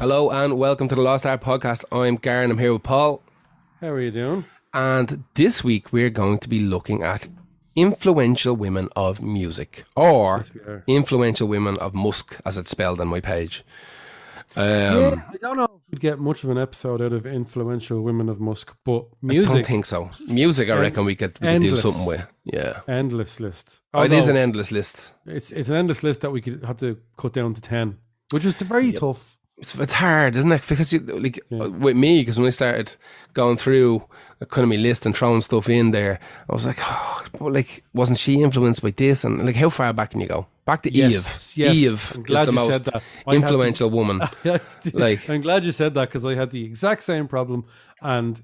Hello and welcome to the Lost Art Podcast. I'm Garen, I'm here with Paul. How are you doing? And this week we're going to be looking at influential women of music, or Yes, influential women of Musk, as it's spelled on my page. I don't know if we'd get much of an episode out of influential women of Musk, but I music, don't think so. Music, I reckon we could do endless. something with. Yeah. endless list. It is Although an endless list. it's an endless list that we could have to cut down to 10, which is very tough. It's hard, isn't it? Because with me, because when I started going through kind of my list and throwing stuff in there, I was like, oh, but like, wasn't she influenced by this? And like, how far back can you go? Back to Eve. Yes. Eve I'm is glad the you most said that. influential woman. Like, I'm glad you said that because I had the exact same problem and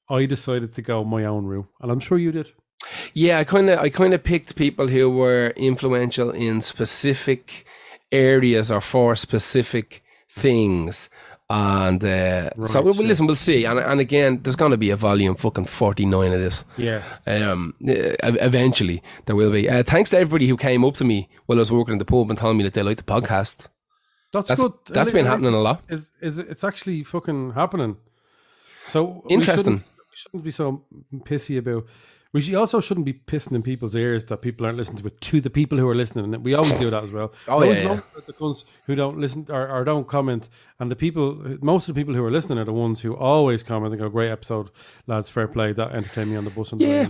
I decided to go my own route, and I'm sure you did. yeah, I kind of picked people who were influential in specific areas or for specific things. And so we'll see. And again, there's going to be a volume fucking 49 of this. Yeah. Eventually there will be. Thanks to everybody who came up to me while I was working in the pub and told me that they liked the podcast. That's good. That's been happening a lot. It's actually fucking happening. So Interesting. We shouldn't be so pissy about. Also shouldn't be pissing in people's ears that people aren't listening to it, to the people who are listening. And we always do that as well. Oh, Always yeah. know that the ones who don't listen or don't comment, and most of the people who are listening are the ones who always comment and go, "Great episode, lads, fair play." That entertained me on the bus. And Yeah.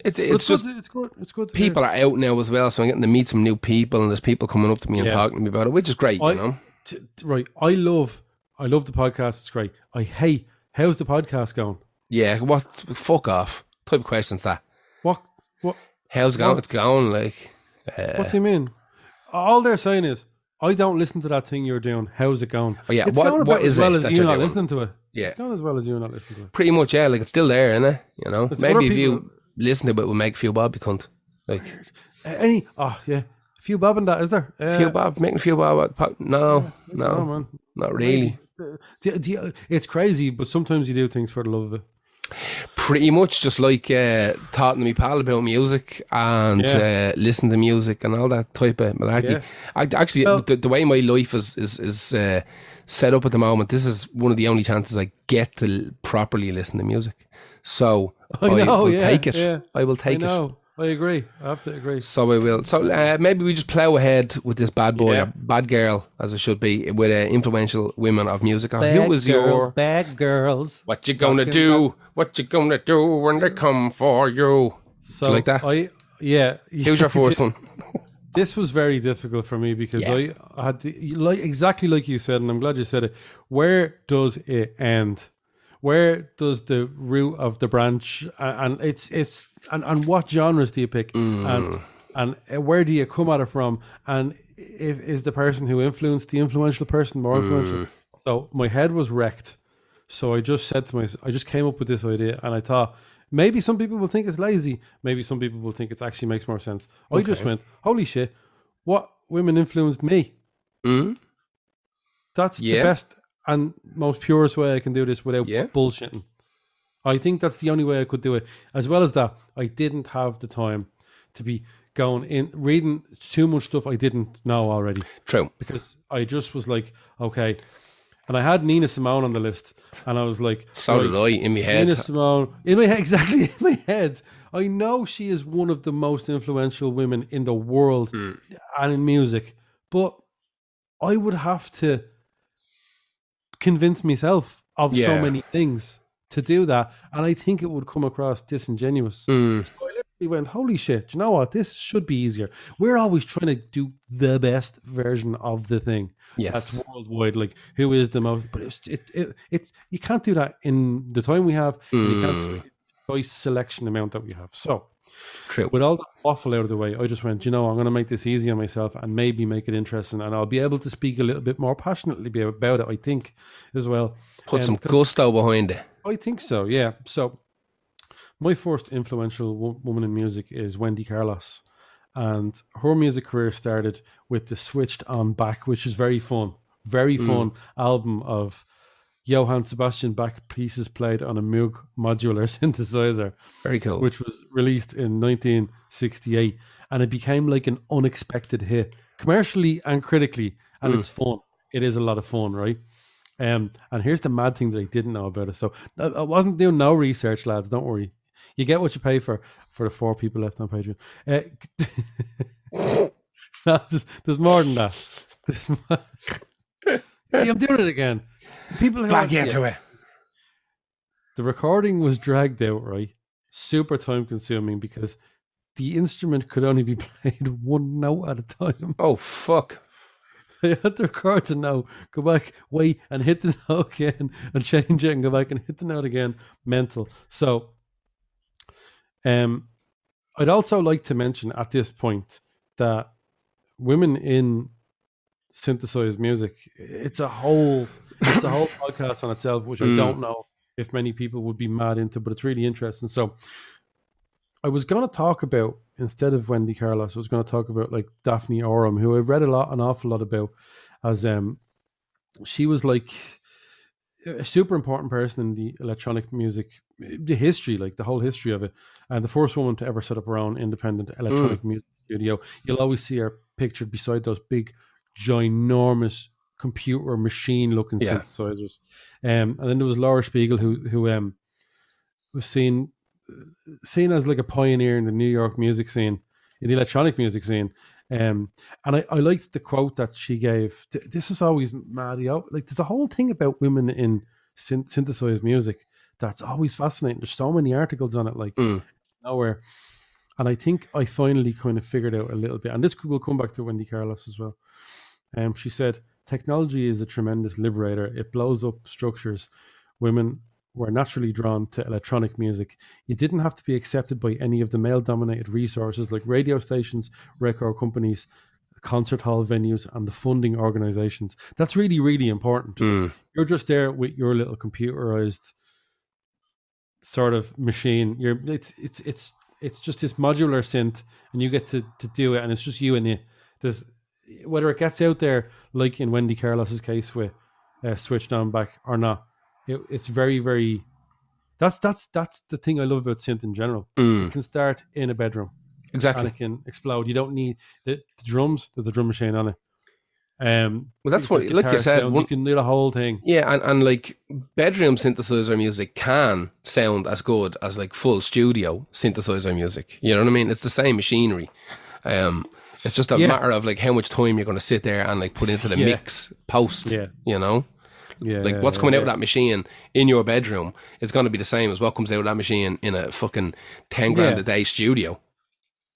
It's just good. It's good. It's good. To people hear. are out now as well, so I'm getting to meet some new people, and there's people coming up to me and Yeah. talking to me about it, which is great, you know. Right. I love the podcast. It's great. I hate. How's the podcast going? Yeah, what? Fuck off. Type of questions that? What? How's it going? It's going like. What do you mean? All they're saying is, I don't listen to that thing you're doing. How's it going? Oh, yeah, It's what- going what about is as well it as that you you're not doing? listening to it. Yeah. It's going as well as you not listening to it. Pretty much, yeah. Like it's still there, isn't it? You know, It's maybe other if you people- listen to it, we'll make a few bob, you cunt. Like A few bob in that, is there? few bob, making a few bob. No, No, man. not really. It's crazy, but sometimes you do things for the love of it. Pretty much just like talking to me pal about music and Yeah. listening to music and all that type of malarkey. Yeah. Actually, Well- the way my life is set up at the moment, this is one of the only chances I get to properly listen to music. So I will take it. yeah. I will take it. No, I agree. I have to agree. So I will. So maybe we just plough ahead with this bad boy, Yeah. or bad girl, as it should be, with influential women of music. Who was your? bad girls? What you gonna do? What you gonna do when they come for you? So Do you like that? Who's Who's your first one? This was very difficult for me because Yeah. I had to, exactly like you said, and I'm glad you said it. Where does it end? Where does the root of the branch and and what genres do you pick and where do you come at it from? And if is the person who influenced the influential person more influential? So my head was wrecked. So I just said to myself, I just came up with this idea, and I thought maybe some people will think it's lazy, maybe some people will think it actually makes more sense. I just went, holy shit, what women influenced me? Mm? That's Yeah. the best and most purest way I can do this without Yeah. bullshitting. I think that's the only way I could do it. As well as that, I didn't have the time to be going in reading too much stuff I didn't know already, True. because I just was like, okay. And I had Nina Simone on the list, and I was like, So did I in my head. Nina Simone in my head, exactly in my head. I know she is one of the most influential women in the world and in music, but I would have to convince myself of so Yeah. many things to do that, and I think it would come across disingenuous. So I literally went, holy shit, do you know what? This should be easier. We're always trying to do the best version of the thing. Yes. That's worldwide. Like, who is the most? But it's you can't do that in the time we have. And you can't do the choice selection amount that we have. So, True. with all that waffle out of the way, I just went, you know, I'm going to make this easy on myself and maybe make it interesting, and I'll be able to speak a little bit more passionately about it, I think, as well. Put some 'Cause gusto behind it. I think so, yeah. So, my first influential woman in music is Wendy Carlos. And her music career started with the Switched On Back, which is very fun Mm. album of Johann Sebastian Bach pieces played on a Moog modular synthesizer, Very cool. which was released in 1968. And it became like an unexpected hit, commercially and critically. And it's fun. It is a lot of fun, right? And here's the mad thing that I didn't know about it. So I wasn't doing no research, lads. Don't worry. You get what you pay for the 4 people left on Patreon. There's more than that. See, I'm doing it again. The people who Back into it. The recording was dragged out, right? Super time consuming because the instrument could only be played one note at a time. Oh, fuck. They had to record the note, go back, wait, and hit the note again, and change it, and go back and hit the note again. Mental. So, I'd also like to mention at this point that women in synthesized music, it's a whole podcast on itself, which I don't know if many people would be mad into, but it's really interesting. So I was going to talk about, instead of Wendy Carlos, I was going to talk about like Daphne Oram, who I've read an awful lot about, as she was like a super important person in the electronic music, the history, like the whole history of it, and the first woman to ever set up her own independent electronic music studio. You'll always see her pictured beside those big, ginormous computer machine looking synthesizers. And then there was Laura Spiegel, who was seen as like a pioneer in the New York music scene, in the electronic music scene. And I liked the quote that she gave. This is always mad. Like there's a whole thing about women in synthesized music that's always fascinating. There's so many articles on it, like nowhere. And I think I finally kind of figured out a little bit. And this will come back to Wendy Carlos as well. She said, technology is a tremendous liberator. It blows up structures. Women were naturally drawn to electronic music. You didn't have to be accepted by any of the male-dominated resources like radio stations, record companies, concert hall venues, and the funding organizations. That's really, really important. You're just there with your little computerized sort of machine. It's just this modular synth, and you get to do it, and it's just you and it. There's whether it gets out there, like in Wendy Carlos's case with Switched On Back or not. It's very, very. That's the thing I love about synth in general. It can start in a bedroom, exactly, and it can explode. You don't need the drums. There's a drum machine on it. Well, that's what, like you said, you can do the whole thing. Yeah, and like bedroom synthesizer music can sound as good as like full studio synthesizer music. You know what I mean? It's the same machinery. It's just a matter of like how much time you're going to sit there and like put into the mix post. You know. Like what's coming out of that machine in your bedroom is going to be the same as what comes out of that machine in a fucking 10 grand a day studio.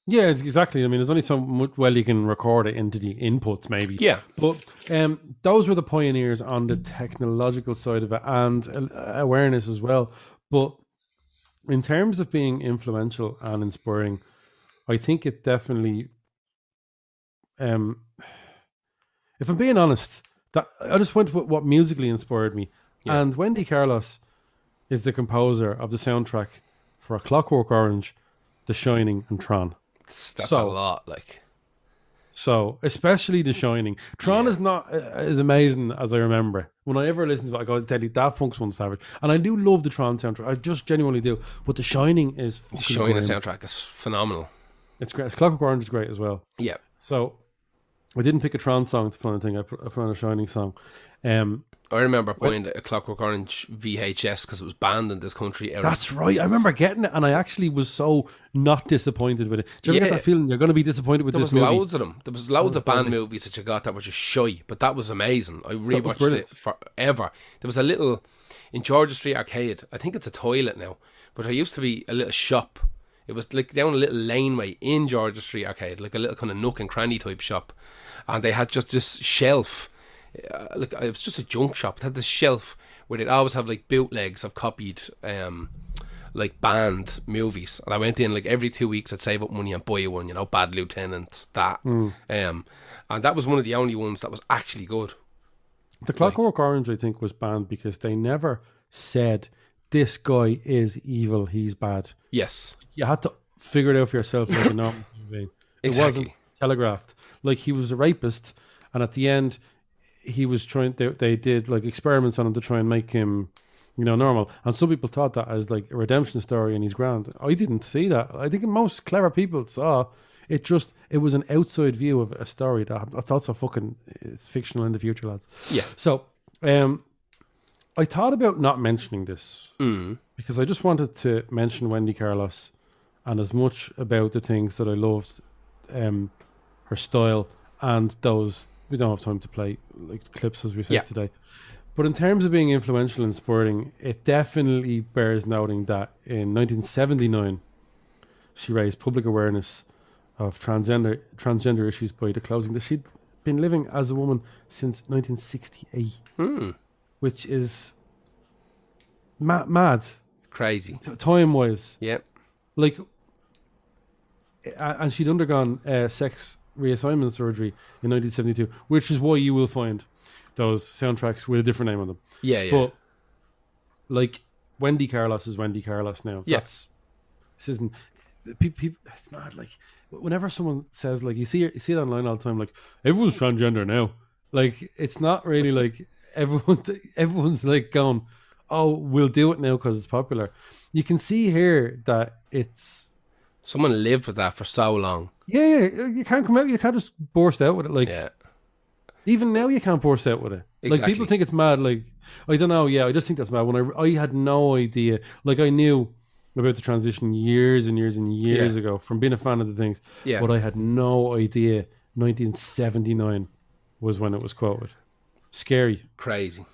Yeah, exactly. I mean, there's only so much you can record it into the inputs, maybe. Yeah. But those were the pioneers on the technological side of it and awareness as well. But in terms of being influential and inspiring, I think it definitely, if I'm being honest, that I just went with what musically inspired me. Yeah. And Wendy Carlos is the composer of the soundtrack for A Clockwork Orange, The Shining, and Tron. That's a lot, like. So, especially The Shining. Tron is not as amazing as I remember. When I ever listen to it, I go, Teddy, Daft Punk's one savage. And I do love the Tron soundtrack. I just genuinely do. But The Shining is fucking The Shining soundtrack is phenomenal. It's great. Clockwork Orange is great as well. Yeah. So, I didn't pick a Tron song to put on a thing. I put on a Shining song. I remember buying A Clockwork Orange VHS because it was banned in this country. That's right. I remember getting it, and I actually was so not disappointed with it. Do you ever get that feeling you're going to be disappointed with this movie? There was loads of them. There was loads of banned movies that you got that were just shy, but that was amazing. I rewatched it forever. There was a little, in Georgia Street Arcade, I think it's a toilet now, but there used to be a little shop. It was like down a little laneway in Georgia Street Arcade, like a little kind of nook and cranny type shop. And they had just this shelf. Like it was just a junk shop. It had this shelf where they'd always have like bootlegs of copied like banned movies. And I went in like every 2 weeks. I'd save up money and buy one, you know, Bad Lieutenant, that. And that was one of the only ones that was actually good. The Clockwork Orange, I think, was banned because they never said this guy is evil, he's bad. Yes. You had to figure it out for yourself like a normal movie. It wasn't telegraphed. Like he was a rapist, and at the end he was trying, they did like experiments on him to try and make him, you know, normal. And some people thought that as like a redemption story and he's grand. I didn't see that. I think most clever people saw it. It was an outside view of a story that's also fucking, it's fictional in the future, lads. Yeah. So I thought about not mentioning this because I just wanted to mention Wendy Carlos, and as much about the things that I loved, her style and those. We don't have time to play like clips as we said today. But in terms of being influential in sporting, it definitely bears noting that in 1979, she raised public awareness of transgender issues by disclosing that she'd been living as a woman since 1968, which is mad. Crazy. Time-wise. Yep. Like, and she'd undergone sex reassignment surgery in 1972, which is why you will find those soundtracks with a different name on them. Yeah. But like Wendy Carlos is Wendy Carlos now. Yeah. This isn't people. It's mad. Like whenever someone says like you see it online all the time, like everyone's transgender now. Like it's not really like everyone's like going, oh, we'll do it now because it's popular. You can see here that it's someone lived with that for so long. Yeah. You can't come out. You can't just burst out with it. Like even now, you can't burst out with it. Exactly. Like people think it's mad. Like I don't know. Yeah, I just think that's mad. When I had no idea. Like I knew about the transition years and years and years ago from being a fan of the things. Yeah. But I had no idea 1979 was when it was quoted. Scary. Crazy.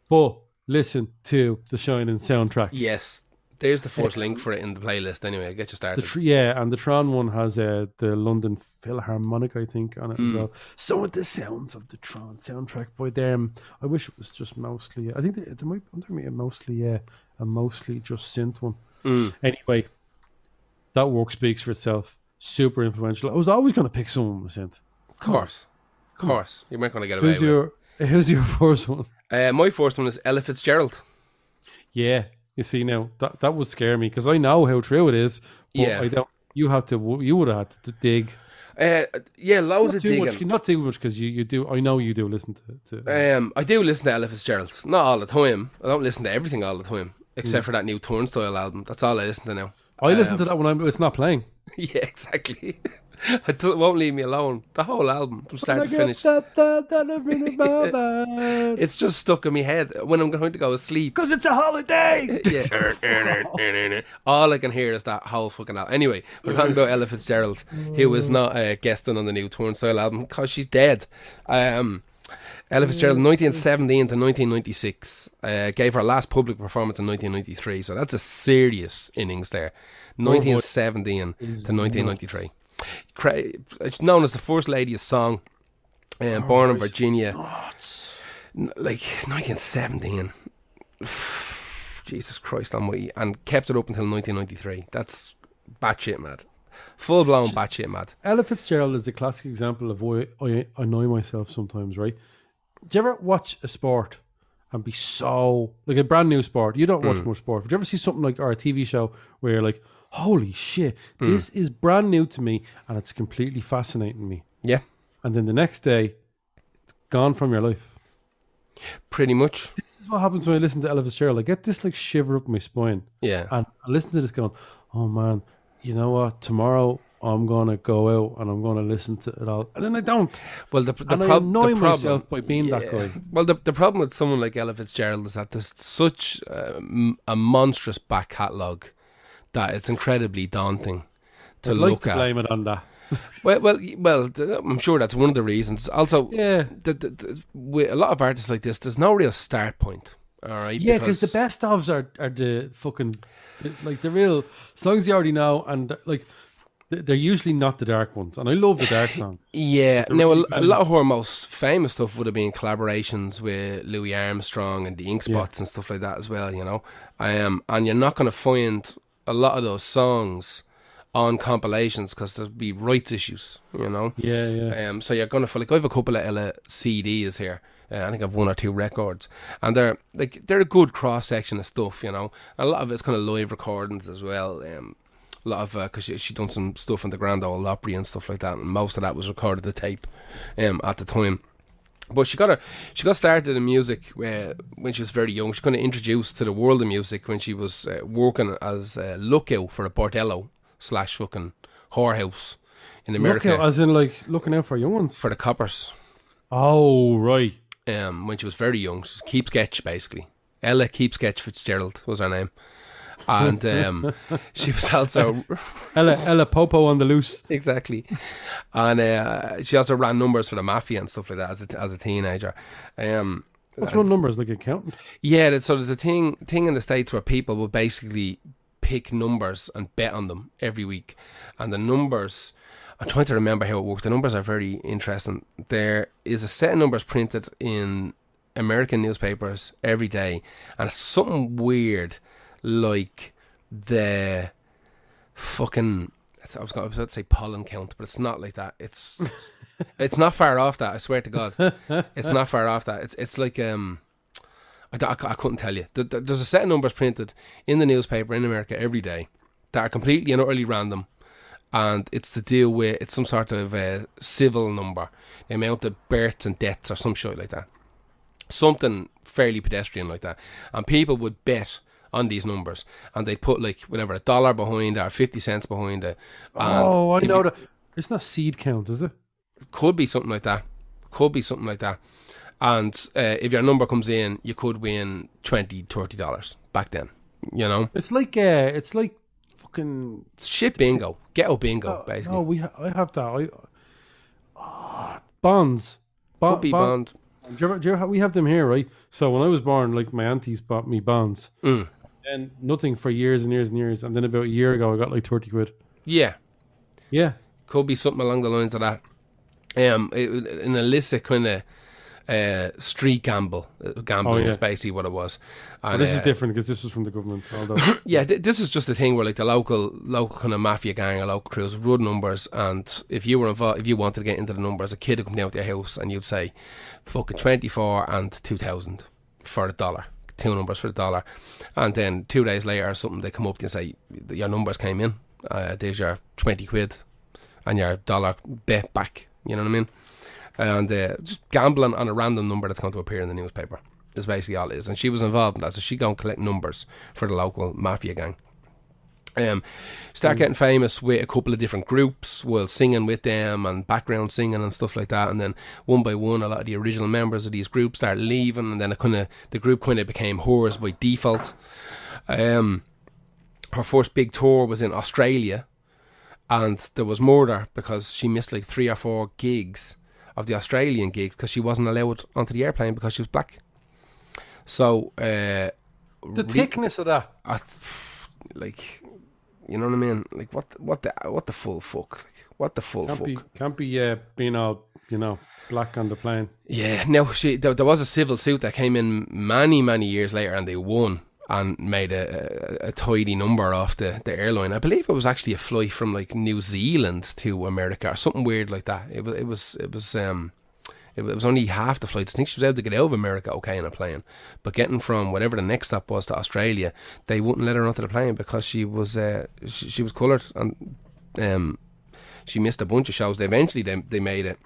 But listen to the Shining soundtrack. Yes. There's the first link for it in the playlist anyway. I'll get you started. And the Tron one has the London Philharmonic, I think, on it as well. Some of the sounds of the Tron soundtrack by them. I wish it was just mostly. I think there might be a mostly just synth one. Anyway, that work speaks for itself. Super influential. I was always going to pick someone with synth. Of course. You're not going to get away with it. Who's your first one? My first one is Ella Fitzgerald. Yeah. You see now that would scare me because I know how true it is. But I don't. You would have had to dig. Loads of digging. Not too much because you do. I know you do listen to. I do listen to Ella Fitzgerald. Not all the time. I don't listen to everything all the time except for that new Turnstile album. That's all I listen to now. I listen to that when it's not playing. Yeah, exactly. It won't leave me alone. The whole album from start to finish. It's just stuck in my head when I'm going to go to sleep. Because it's a holiday! Yeah. All I can hear is that whole fucking album. Anyway, we're talking about Ella Fitzgerald, who was not guesting on the new Turnstile album because she's dead. Ella Fitzgerald, 1917 to 1996, gave her last public performance in 1993. So that's a serious innings there. 1917 to 1993. Known as the First Lady of Song, born in Virginia, like 1917. Jesus Christ almighty, and kept it up until 1993. That's batshit mad, full blown batshit mad. Ella Fitzgerald is the classic example of why I annoy myself sometimes. Right? Do you ever watch a sport and be so like a brand new sport? You don't watch much sport, but do you ever see something like or a TV show where you're like, holy shit, this is brand new to me and it's completely fascinating me. Yeah. And then the next day, it's gone from your life. Pretty much. This is what happens when I listen to Ella Fitzgerald. I get this like shiver up my spine. Yeah. And I listen to this going, oh man, you know what? Tomorrow I'm going to go out and I'm going to listen to it all. And then I don't. Well, I annoy myself by being that guy. Well, the problem with someone like Ella Fitzgerald is that there's such a monstrous back catalogue that it's incredibly daunting to look at. Blame it on that. well, I'm sure that's one of the reasons. Also, yeah, with a lot of artists like this, there's no real start point. All right, yeah, because the best ofs are the fucking like the real songs you already know, and like they're usually not the dark ones. And I love the dark songs. Yeah, now a lot of her most famous stuff would have been collaborations with Louis Armstrong and the Ink Spots and stuff like that as well. You know, and you're not going to find a lot of those songs on compilations because there'll be rights issues, you know. Yeah. So you're gonna feel like I have a couple of Ella CDs here. I think I've 1 or 2 records, and they're a good cross section of stuff, you know. And a lot of it's kind of live recordings as well. A lot of because she done some stuff in the Grand Ole Opry and stuff like that, and most of that was recorded to tape at the time. But she got started in music when she was very young. She got introduced to the world of music when she was working as a lookout for a bordello / fucking whorehouse in America. Lookout, as in like looking out for young ones? For the coppers. Oh, right. When she was very young. She was keep sketch, basically. Ella Keepsketch Fitzgerald was her name. And she was also Ella Popo on the loose. Exactly. And she also ran numbers for the mafia and stuff like that as a teenager. What's run numbers, like accountant? Yeah, so there's a thing in the States where people will basically pick numbers and bet on them every week. And the numbers, I'm trying to remember how it works. The numbers are very interesting. There is a set of numbers printed in American newspapers every day, and it's something weird like the fucking, I was about to say pollen count, but it's not like that. It's not far off that, I swear to God. It's not far off that. It's like I couldn't tell you. There's a set of numbers printed in the newspaper in America every day that are completely and utterly random, and it's to deal with, it's some sort of civil number, the amount of births and deaths or some shit like that, something fairly pedestrian like that. And people would bet on these numbers, and they put like whatever, $1 behind it or 50 cents behind it. And oh, I know that. It's not seed count, is it? Could be something like that. And if your number comes in, you could win $20-$30 back then. You know, it's like fucking shit bingo, ghetto bingo, basically. No, I have that. Bonds. Could be bond. We have them here, right? So when I was born, like my aunties bought me bonds. And nothing for years and years and years, and then about a year ago I got like 30 quid. Yeah Could be something along the lines of that. An illicit kind of street gambling is basically what it was. And this is different because this was from the government. Although this is just a thing where like the local kind of mafia gang or local crews would run numbers, and if you were involved, if you wanted to get into the numbers, a kid would come down to your house and you'd say fucking 24 and 2,000 for $1. 2 numbers for $1, and then 2 days later or something, they come up to you and say your numbers came in, there's your 20 quid and your $1 bet back, you know what I mean? And just gambling on a random number that's going to appear in the newspaper is basically all it is. And she was involved in that, so she go and collect numbers for the local mafia gang. Start getting famous with a couple of different groups, while singing with them and background singing and stuff like that. And then one by one, a lot of the original members of these groups start leaving, and then the group kind of became hers by default. Her first big tour was in Australia, and there was murder because she missed like 3 or 4 gigs of the Australian gigs because she wasn't allowed onto the airplane because she was black. So the thickness of that, like, you know what I mean? Like what the full fuck? Like, what the full fuck? Can't be being all, you know, black on the plane. Yeah. Now there was a civil suit that came in many years later, and they won and made a tidy number off the airline. I believe it was actually a flight from like New Zealand to America or something weird like that. It was only half the flights. I think she was able to get out of America okay in a plane, but getting from whatever the next stop was to Australia, they wouldn't let her onto the plane because she was she was coloured, and she missed a bunch of shows. Eventually they made it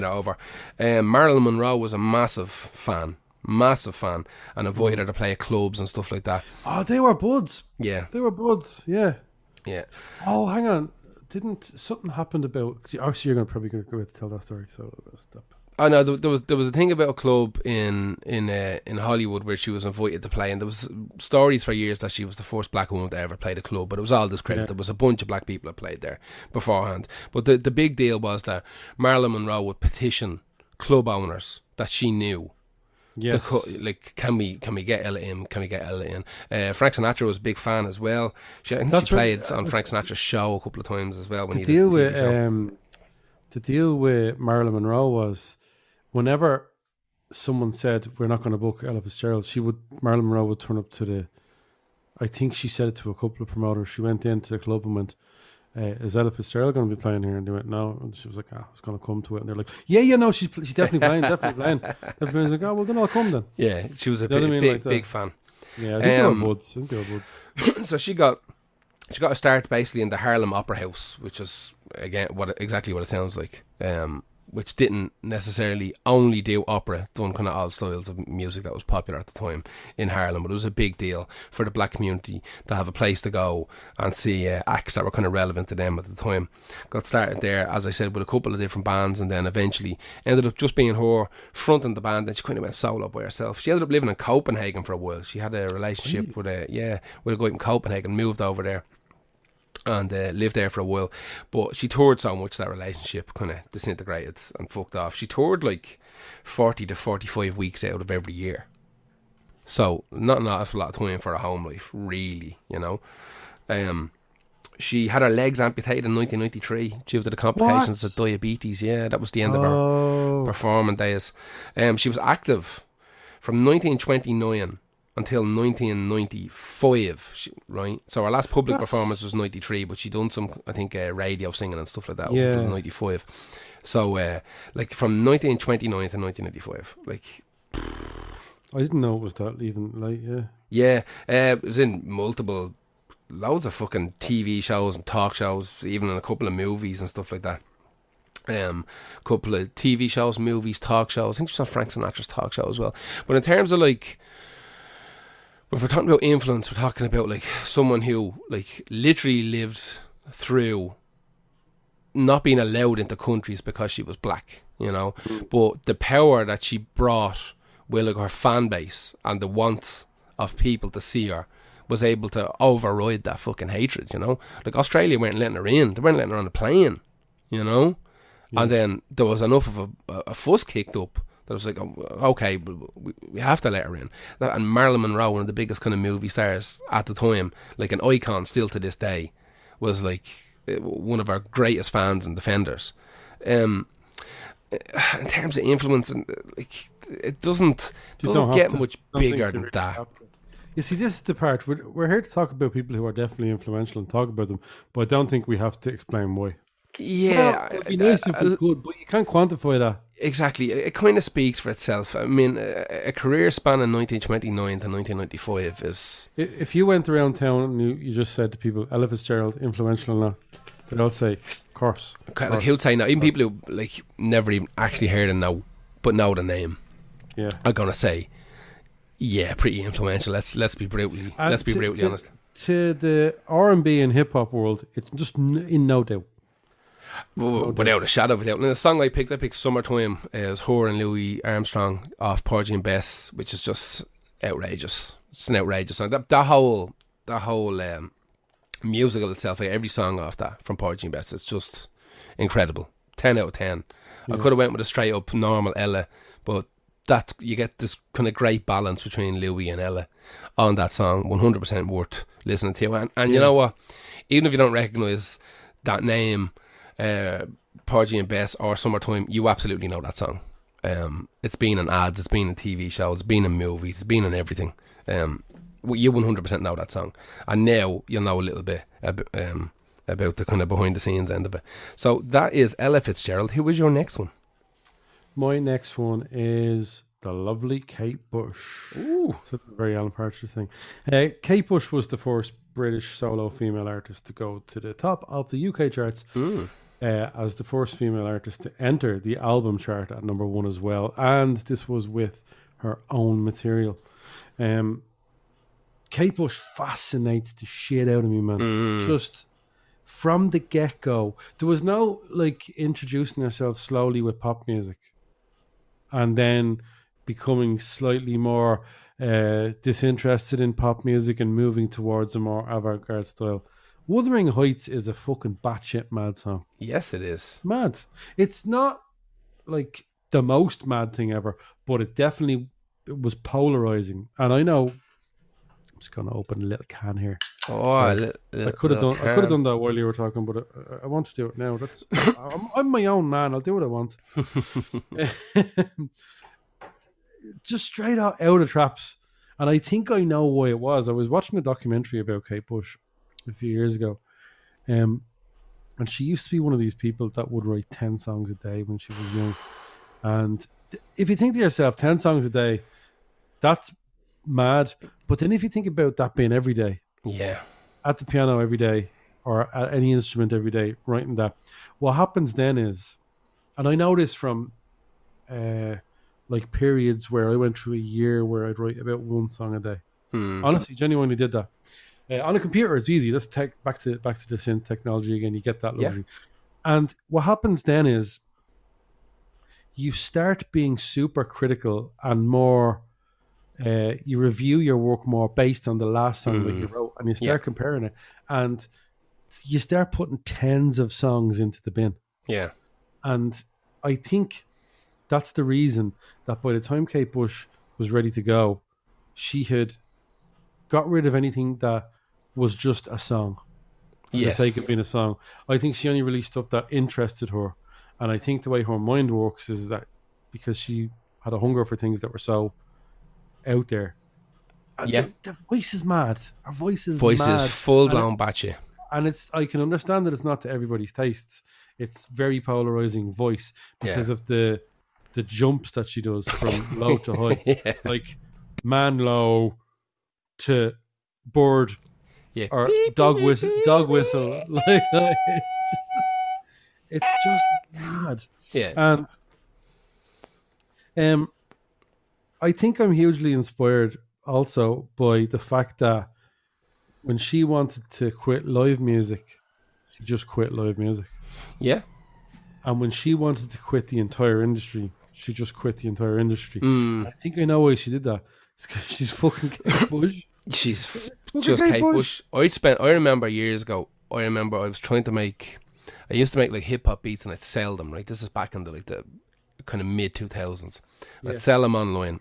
over. Marilyn Monroe was a massive fan, and invited her to play at clubs and stuff like that. Oh, they were buds. Yeah, they were buds. Yeah. Oh, hang on. Didn't something happened about? Actually, you're probably going to tell that story. So I'll stop. Oh no, there was a thing about a club in Hollywood where she was invited to play, and there was stories for years that she was the first black woman to ever play the club, but it was all discredited. There was a bunch of black people that played there beforehand. But the big deal was that Marilyn Monroe would petition club owners that she knew. Yes. Like, can we get Ella in? Can we get Ella in? Frank Sinatra was a big fan as well. She played on Frank Sinatra's show a couple of times as well. When he did the TV show. The deal with Marilyn Monroe was, whenever someone said we're not going to book Ella Fitzgerald, Marilyn Monroe would turn up to I think she said it to a couple of promoters. She went into the club and went, is Ella Fitzgerald going to be playing here? And they went, no. And she was like, I was going to come to it. And they're like, no, she's definitely playing, Everybody's like, oh, well, then I'll come then. Yeah, she was a big fan. Yeah, I think they were buds. So she got a start basically in the Harlem Opera House, which is, again, exactly what it sounds like. which didn't necessarily only do opera, done kind of all styles of music that was popular at the time in Harlem. But it was a big deal for the black community to have a place to go and see acts that were kind of relevant to them at the time. Got started there, as I said, with a couple of different bands, and then eventually ended up just being her fronting the band. And she kind of went solo by herself. She ended up living in Copenhagen for a while. She had a relationship with a guy in Copenhagen, moved over there and lived there for a while, but she toured so much that relationship kind of disintegrated and fucked off. She toured like 40 to 45 weeks out of every year, so not an awful lot of time for a home life, really, you know. She had her legs amputated in 1993 due to the complications of diabetes. Yeah, that was the end of her performing days. She was active from 1929 until 1995, right? So her last public performance was 93, but she done some, I think, radio singing and stuff like that until 95. So, like, from 1929 to 1995, like... I didn't know it was that even, like, Yeah, it was in loads of fucking TV shows and talk shows, even in a couple of movies and stuff like that. Couple of TV shows, movies, talk shows. I think she was on Frank Sinatra's talk show as well. But in terms of, like... if we're talking about influence, we're talking about like someone who like literally lived through not being allowed into countries because she was black, you know. But the power that she brought with like her fan base and the want of people to see her was able to override that fucking hatred, you know. Like Australia weren't letting her in. They weren't letting her on the plane, you know. Yeah. And then there was enough of a fuss kicked up. That was like, okay, we have to let her in. And Marilyn Monroe, one of the biggest kind of movie stars at the time, like an icon still to this day, was like one of our greatest fans and defenders. In terms of influence, and like it doesn't get much bigger than that. You see, this is the part we're here to talk about people who are definitely influential and talk about them, but I don't think we have to explain why. Yeah, it'd be nice if we could, but you can't quantify that. Exactly, it kind of speaks for itself. I mean, a career span in 1929 to 1995 is... If you went around town and you just said to people, Ella Fitzgerald, influential or not, they'd all say, of course. Like, who'd say no? Even people who like never even actually heard it now, but know the name, are gonna say, yeah, pretty influential. Let's be brutally honest. To the R&B and hip hop world, it's just in no doubt. Without a shadow of a doubt. And the song I picked Summertime. It was her and Louis Armstrong off Porgy and Bess, which is just outrageous. It's an outrageous song. That whole musical itself, like every song off that from Porgy and Bess, it's just incredible. 10 out of 10. Yeah. I could have went with a straight up normal Ella, but that you get this kind of great balance between Louis and Ella on that song. 100% worth listening to. And you know what? Even if you don't recognise that name, Porgy and Bess or Summertime, you absolutely know that song. It's been in ads, it's been in TV shows, it's been in movies, it's been in everything. You 100% know that song, and now you'll know a little bit about the kind of behind the scenes end of it. So that is Ella Fitzgerald. Who was your next one? My next one is the lovely Kate Bush. Ooh, it's a very Alan Partridge thing. Kate Bush was the first British solo female artist to go to the top of the UK charts. As the first female artist to enter the album chart at number 1 as well, and this was with her own material. Kate Bush fascinates the shit out of me, man. Just from the get-go. There was no like introducing herself slowly with pop music and then becoming slightly more disinterested in pop music and moving towards a more avant-garde style. Wuthering Heights is a fucking batshit mad song. Yes, it is. Mad. It's not like the most mad thing ever, but it definitely was polarizing. And I know, I'm just going to open a little can here. Oh, I could have done that while you were talking, but I want to do it now. I'm my own man. I'll do what I want. Just straight out of traps. And I think I know why it was. I was watching a documentary about Kate Bush a few years ago, and she used to be one of these people that would write 10 songs a day when she was young. And if you think to yourself, 10 songs a day, that's mad. But then if you think about that being every day, at the piano every day or at any instrument every day, writing that, what happens then is, And I know this from like periods where I went through a year where I'd write about one song a day. Honestly, genuinely did that. On a computer, it's easy. Let's back to the synth technology again. You get that luxury. And what happens then is you start being super critical and more. You review your work more based on the last song that you wrote, and you start comparing it, and you start putting tens of songs into the bin. Yeah, and I think that's the reason that by the time Kate Bush was ready to go, she had got rid of anything that was just a song for the sake of being a song. I think she only released stuff that interested her, and I think the way her mind works is that because she had a hunger for things that were so out there. And the voice is mad. Her voice is full blown batshit. And I can understand that it's not to everybody's tastes. It's very polarizing voice because of the jumps that she does from low to high, like man low to bird, or beep, dog beep, whistle, beep, dog whistle. Like it's just mad. Yeah, and I think I'm hugely inspired also by the fact that when she wanted to quit live music, she just quit live music. Yeah. And when she wanted to quit the entire industry, she just quit the entire industry. I think I know why she did that. It's because she's fucking Kate Bush. She's just Kate Bush. I remember years ago, I used to make like hip hop beats and I'd sell them, right? This is back in the kind of mid 2000s. I'd sell them online.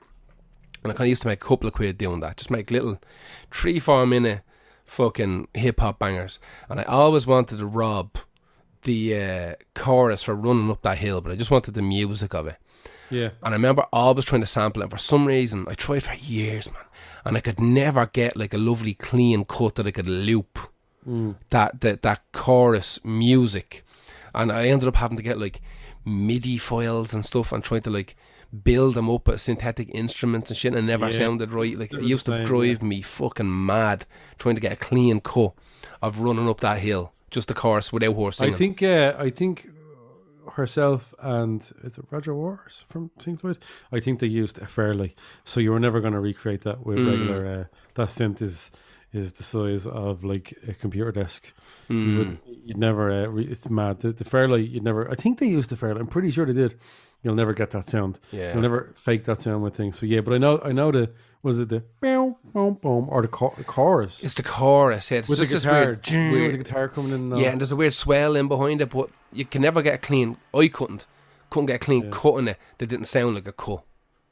And I kind of used to make a couple of quid doing that. Just make little 3-4 minute fucking hip hop bangers. And I always wanted to rob the chorus for Running Up That Hill, but I just wanted the music of it. Yeah. And I remember always trying to sample it. And for some reason, I tried for years, man. And I could never get like a lovely clean cut that I could loop that chorus music. And I ended up having to get like MIDI files and stuff and trying to like build them up as synthetic instruments and shit, and it never sounded right. Like it used to drive me fucking mad trying to get a clean cut of Running Up That Hill, just the chorus without her singing. I think herself and is it Roger Waters from Things With? I think they used a Fairlight, so you were never going to recreate that with regular. That synth is the size of like a computer desk. You'd never. It's mad. The Fairlight, you'd never. I think they used the Fairlight. I'm pretty sure they did. You'll never get that sound. Yeah. You'll never fake that sound with things. So yeah, but I know was it the boom boom boom or the chorus? It's the chorus. Yeah, it's with just the guitar, weird, with the guitar coming in. Yeah, and there's a weird swell in behind it, but you can never get a clean. I couldn't get a clean cut in it that didn't sound like a cut.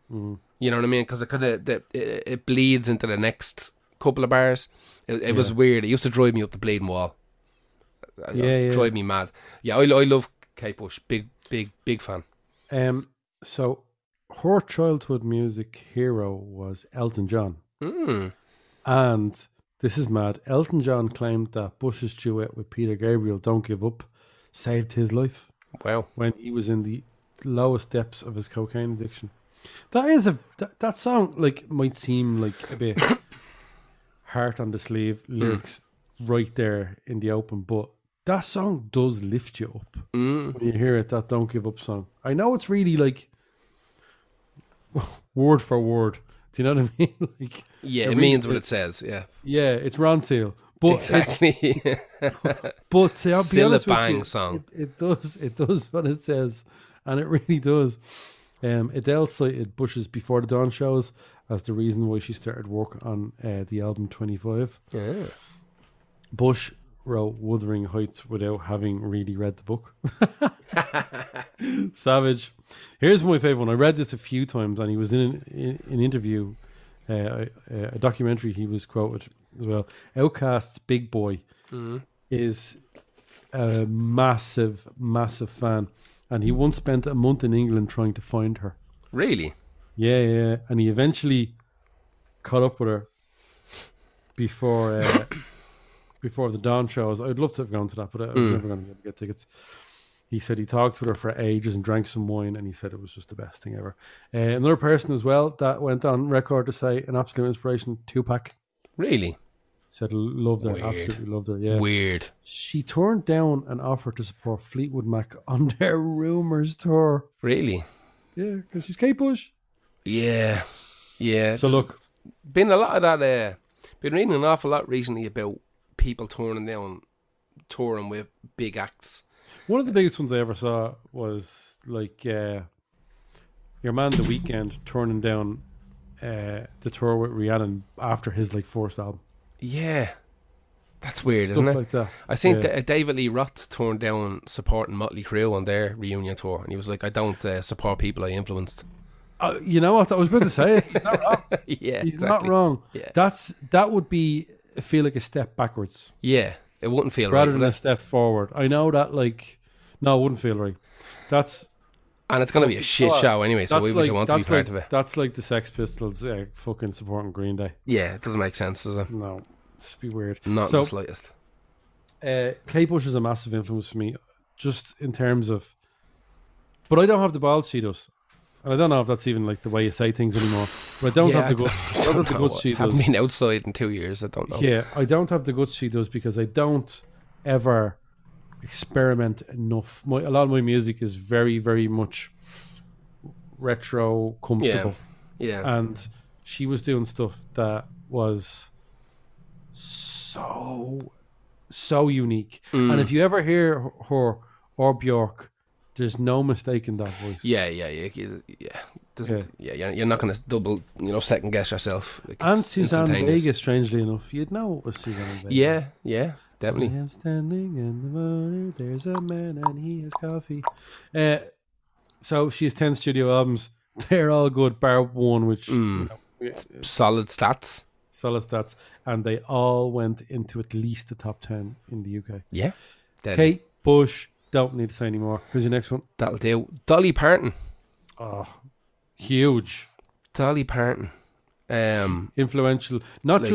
You know what I mean? Because it bleeds into the next couple of bars. It was weird. It used to drive me up the bleeding wall. Drive me mad. Yeah, I love Kate Bush. Big fan. So her childhood music hero was Elton John. And this is mad. Elton John claimed that Bush's duet with Peter Gabriel, Don't Give Up, saved his life. Wow. When he was in the lowest depths of his cocaine addiction. That song like might seem like a bit heart on the sleeve, lyrics right there in the open, but that song does lift you up when you hear it, that Don't Give Up song. I know it's really like word for word. Do you know what I mean? Like, yeah, it means what it says. Yeah. Yeah, it's Ron Seal. But exactly. But to be honest with you, song. It does what it says. And it really does. Adele cited Bush's Before the Dawn shows as the reason why she started work on the album 25. Yeah. Bush wrote Wuthering Heights without having really read the book. Savage. Here's my favourite one. I read this a few times, and he was in an interview, a documentary he was quoted as well. Outkast's Big Boy is a massive fan, and he once spent a month in England trying to find her. Really? Yeah. And he eventually caught up with her before the Dawn shows. I'd love to have gone to that, but I was never going to get tickets. He said he talked with her for ages and drank some wine, and he said it was just the best thing ever. Another person as well that went on record to say an absolute inspiration, Tupac. Really? Said loved her, Weird. absolutely loved her. Yeah, Weird. she turned down an offer to support Fleetwood Mac on their Rumours tour. Really? Yeah, because she's Kate Bush. Yeah. Yeah. So look, Been a lot of that. Been reading an awful lot recently about people touring with big acts. one of the biggest ones I ever saw was like your man The Weeknd turning down the tour with Rihanna after his like first album. Yeah. That's weird, Stuff isn't it? like that. I think Yeah. David Lee Roth turned down supporting Motley Crue on their reunion tour, and he was like, "I don't support people I influenced." You know what? I was about to say. He's not wrong. Yeah, He's exactly. not wrong. Yeah. That would be feel like a step backwards Yeah, it wouldn't feel rather right, than would a it? step forward. I know that no, it wouldn't feel right. That's And it's going to be a shit show anyway. So why would you want to be part of it? That's like the Sex Pistols fucking supporting Green Day. Yeah, it doesn't make sense, does it? No, it's be weird. Not So- in the slightest. Kate Bush is a massive influence for me, just in terms of. But I don't have the balls she does, and I don't know if that's even like the way you say things anymore. But I don't have the guts. I don't have the guts she I haven't does. been outside in 2 years. I don't know. Yeah, I don't have the guts she does because I don't ever experiment enough. A lot of my music is very, very much retro, comfortable, Yeah. and she was doing stuff that was so unique. And if you ever hear her or Bjork, there's no mistaking that voice. Yeah. You're not going to double, second guess yourself. Like, And it's Suzanne instantaneous. Vega, strangely enough, you'd know it was Suzanne Vega. Yeah, I definitely. am standing in the morning. There's a man and he has coffee. So she has 10 studio albums. They're all good, bar one, which Solid stats. solid stats, and they all went into at least the top 10 in the UK. Yeah. Deadly. Kate Bush, don't need to say anymore. Who's your next one? That'll do. Dolly Parton. Huge, Dolly Parton. influential. Not Like-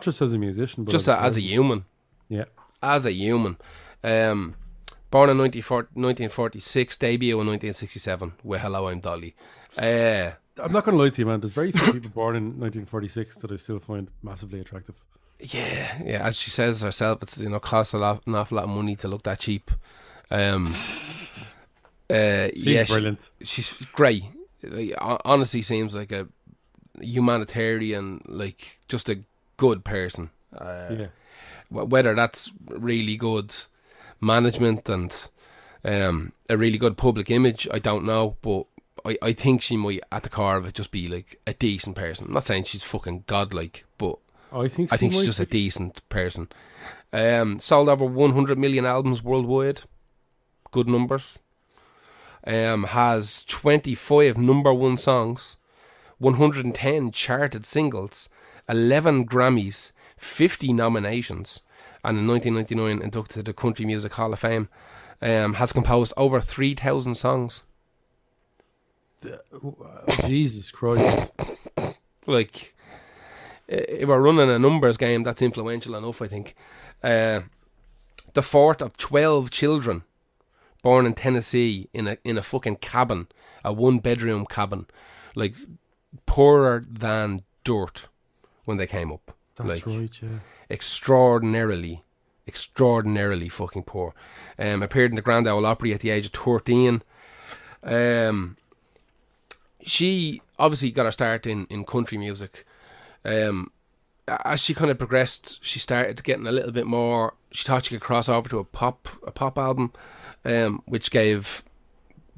just as a musician, but Just as a human. yeah. As a human. Born in 1946, debut in 1967 with Hello, I'm Dolly. I'm not going to lie to you, man. There's very few people born in 1946 that I still find massively attractive. Yeah, as she says herself, it's costs an awful lot of money to look that cheap. She's brilliant. She's great. Like, honestly, seems like a humanitarian, like just a good person. Yeah. Whether that's really good management and a really good public image, I don't know, but I think she might, at the core of it, just be like a decent person. I'm not saying she's fucking godlike, but I think she's just a decent person. Sold over 100 million albums worldwide. Good numbers. Has 25 number one songs, 110 charted singles, 11 Grammys, 50 nominations, and in 1999 inducted to the Country Music Hall of Fame. Has composed over 3,000 songs. Jesus Christ. Like, if we're running a numbers game, that's influential enough, I think. The fourth of 12 children born in Tennessee in a fucking cabin, a 1-bedroom cabin, like poorer than dirt when they came up. That's like, right, yeah. extraordinarily fucking poor. Appeared in the Grand Ole Opry at the age of 13. She obviously got her start in country music. As she kind of progressed, she started getting a little bit more. She thought she could cross over to a pop album, which gave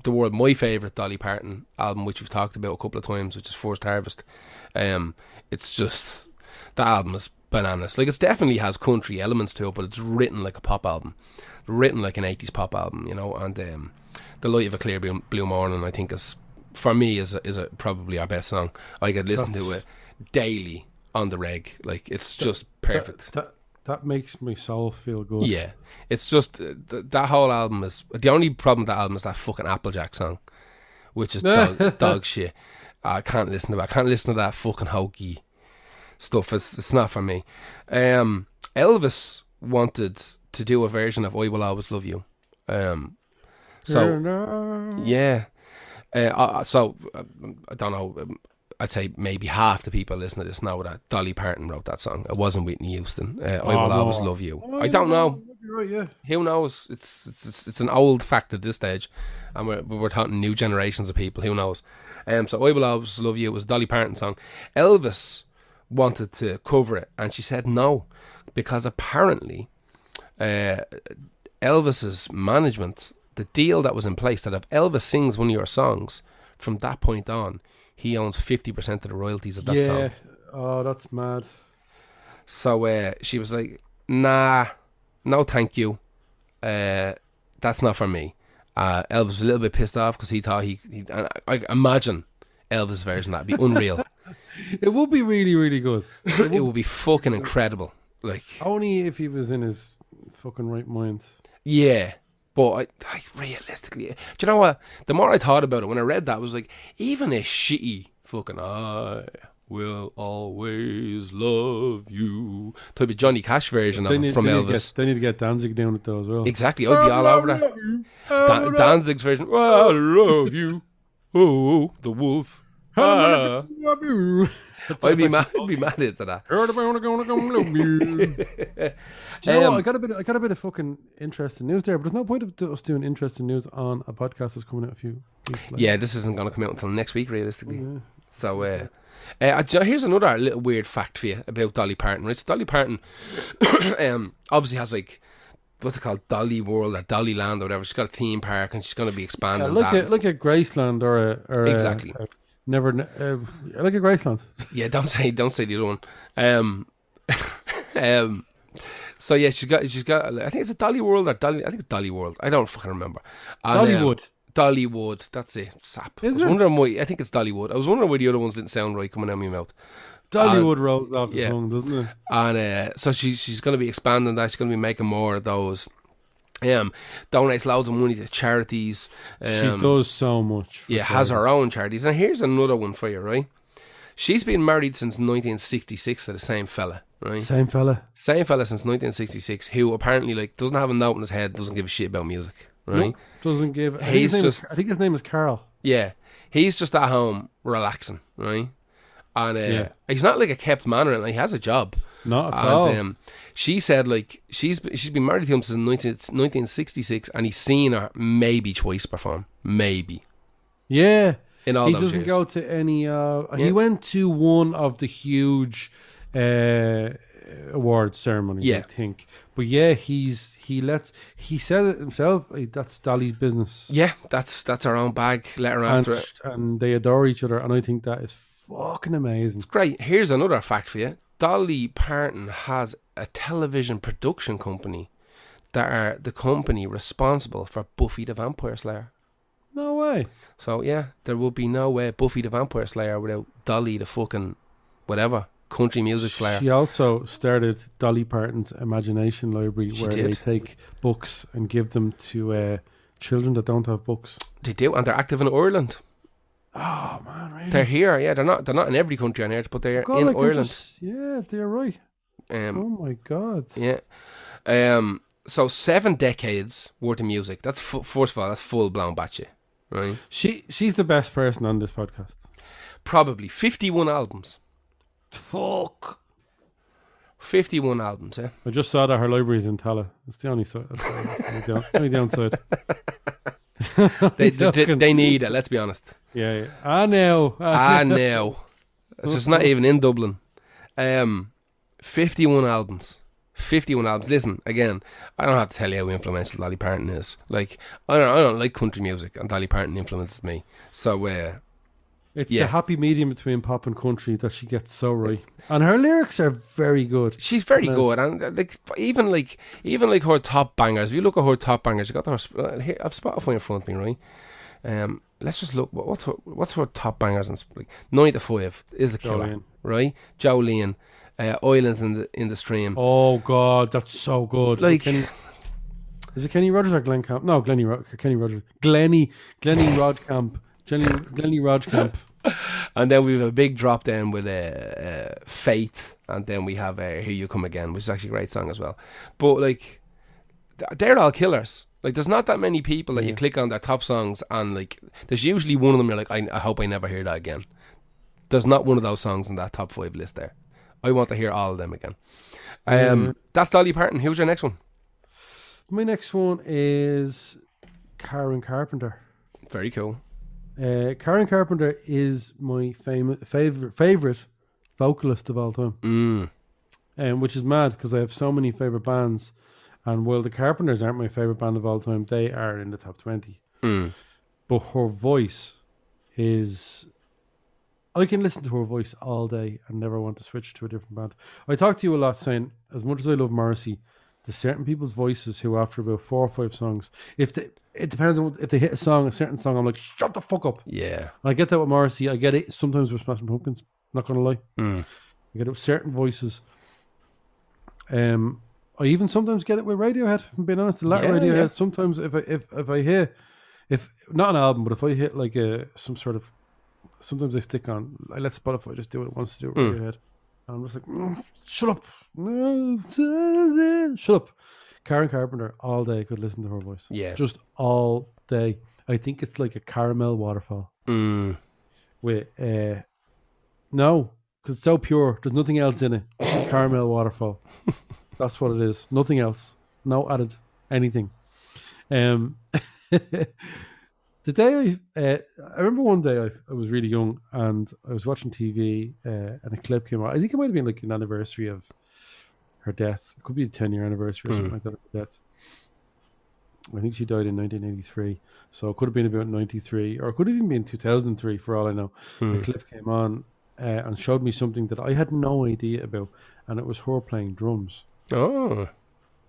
the world my favourite Dolly Parton album, which we've talked about a couple of times, which is First Harvest. It's just, the album is bananas. Like, it definitely has country elements to it, but it's written like a pop album. It's written like an 80s pop album, and The Light of a Clear Blue Morning, I think, is, for me, is probably our best song. I could listen to it daily on the reg. Like, it's just perfect. That makes my soul feel good. Yeah, it's just that whole album is, the only problem with that album is that fucking Applejack song, which is dog shit. I can't listen to that. I can't listen to that fucking hokey stuff. It's not for me. Elvis wanted to do a version of I Will Always Love You. So yeah. So I don't know. I'd say maybe half the people listening to this know that Dolly Parton wrote that song. It wasn't Whitney Houston. I Will Always Love You. I don't know. Right, yeah. Who knows? It's an old fact at this stage, and we're talking new generations of people. Who knows? So I Will Always Love You was Dolly Parton's song. Elvis wanted to cover it, and she said no, because apparently Elvis's management, the deal that was in place, that if Elvis sings one of your songs, from that point on, he owns 50% of the royalties of that song. Yeah. Oh, that's mad. So she was like, nah, no thank you. That's not for me. Elvis was a little bit pissed off because he thought I imagine Elvis' version, that'd be unreal. It would be really, really good. It would be fucking incredible. Like, only if he was in his fucking right mind. Yeah. But I realistically, do you know what? The more I thought about it, when I read that, I was like, even a shitty fucking "I Will Always Love You" type of Johnny Cash version from Elvis. They need to get Danzig down with those as well. Exactly, I'd be all over that. Danzig's version, "I love you, oh, the wolf." I'd be mad into that. Do you know what? I got a bit of fucking interesting news there, but there's no point of us doing interesting news on a podcast that's coming out a few weeks later. Yeah, this isn't going to come out until next week, realistically. Yeah. So, here's another little weird fact for you about Dolly Parton. Right, so Dolly Parton, obviously has like, what's it called, Dolly World or Dolly Land or whatever. She's got a theme park and she's going to be expanding. Like a Graceland or exactly. Never like a Graceland. Yeah, don't say the other one. So yeah, she's got. I think it's a Dolly World or Dolly. I think it's Dolly World. I don't fucking remember. And, Dollywood. That's it. Sap. Is it? Wondering why. I think it's Dollywood. I was wondering why the other ones didn't sound right coming out of my mouth. Dollywood rolls off the tongue, doesn't it? And so she's going to be expanding that. She's going to be making more of those. Donates loads of money to charities. She does so much. Yeah, has her own charities. And here's another one for you, right? She's been married since 1966 to the same fella, right? Same fella since 1966, who apparently like doesn't have a note in his head, doesn't give a shit about music, right? No, doesn't give. I think his name is Carl. Yeah, he's just at home relaxing, right? And he's not like a kept man or anything. He has a job. Not at all. She said like she's been married to him since 1966, and he's seen her maybe twice perform, maybe. Yeah. In all he those doesn't years. go to any. He went to one of the huge award ceremonies, I think. But yeah, he said it himself. That's Dolly's business. Yeah, that's her own bag. Let her after it, and they adore each other. And I think that is fucking amazing. It's great. Here's another fact for you. Dolly Parton has a television production company that are the company responsible for Buffy the Vampire Slayer. No way. So yeah, there would be no way Buffy the Vampire Slayer without Dolly the fucking whatever country music slayer. She also started Dolly Parton's Imagination Library, they take books and give them to children that don't have books. They do, and they're active in Ireland. Oh man, really? They're here. Yeah, they're not in every country on earth, but they're in Ireland. Yeah, they're right. Oh my god. Yeah. So 7 decades worth of music. That's first of all, that's full blown batshit. Right. She's the best person on this podcast. Probably 51 albums. Fuck. 51 albums, yeah. I just saw that her library is in Tala. It's the only side. That's the only downside. They need it, let's be honest. Yeah. I know. It's just not even in Dublin. 51 albums. 51 albums. Listen, again, I don't have to tell you how influential Dolly Parton is. Like, I don't like country music, and Dolly Parton influences me. So, it's the happy medium between pop and country that she gets so right. And her lyrics are very good. She's very good, and even her top bangers. If you look at her top bangers, you got her. Here, I've Spotify in front of me, right? Let's just look. What's her top bangers? Like 9 to 5 is a killer, Jolene. Right? Jolene. Islands in the Stream. Oh god, that's so good. Like, is it Kenny Rogers or Glenn Camp? No, Kenny Rogers. Glenny Rodcamp. Glenny Rodcamp. And then we have a big drop down with Faith, and then we have Here You Come Again, which is actually a great song as well. But like, they're all killers. Like, there's not that many people that you click on their top songs, and like, there's usually one of them you're like, I hope I never hear that again. There's not one of those songs in that top 5 list there. I want to hear all of them again. That's Dolly Parton. Who's your next one? My next one is Karen Carpenter. Very cool. Karen Carpenter is my favorite vocalist of all time. Which is mad because I have so many favorite bands, and while the Carpenters aren't my favorite band of all time, they are in the top 20. But her voice is... I can listen to her voice all day and never want to switch to a different band. I talk to you a lot saying, as much as I love Morrissey, there's certain people's voices who after about 4 or 5 songs, it depends on if they hit a certain song, I'm like, shut the fuck up. Yeah. And I get that with Morrissey. I get it sometimes with Smashing Pumpkins. Not going to lie. I get it with certain voices. I even sometimes get it with Radiohead. If I'm being honest, the latter Radiohead. Yeah. Sometimes if I hear, if not an album, but if I hit like some sort of, sometimes I stick on. I let Spotify just do what it wants to do with Radiohead, and I'm just like, shut up, shut up. Karen Carpenter all day. I could listen to her voice. Yeah, just all day. I think it's like a caramel waterfall. With no. Because it's so pure. There's nothing else in it. Caramel waterfall. That's what it is. Nothing else. No added anything. The day I remember one day I was really young and I was watching TV and a clip came out. I think it might have been like an anniversary of her death. It could be a 10-year anniversary or something like that of her death. I think she died in 1983. So it could have been about 93 or it could have even been 2003 for all I know. The clip came on. And showed me something that I had no idea about, and it was her playing drums. Oh.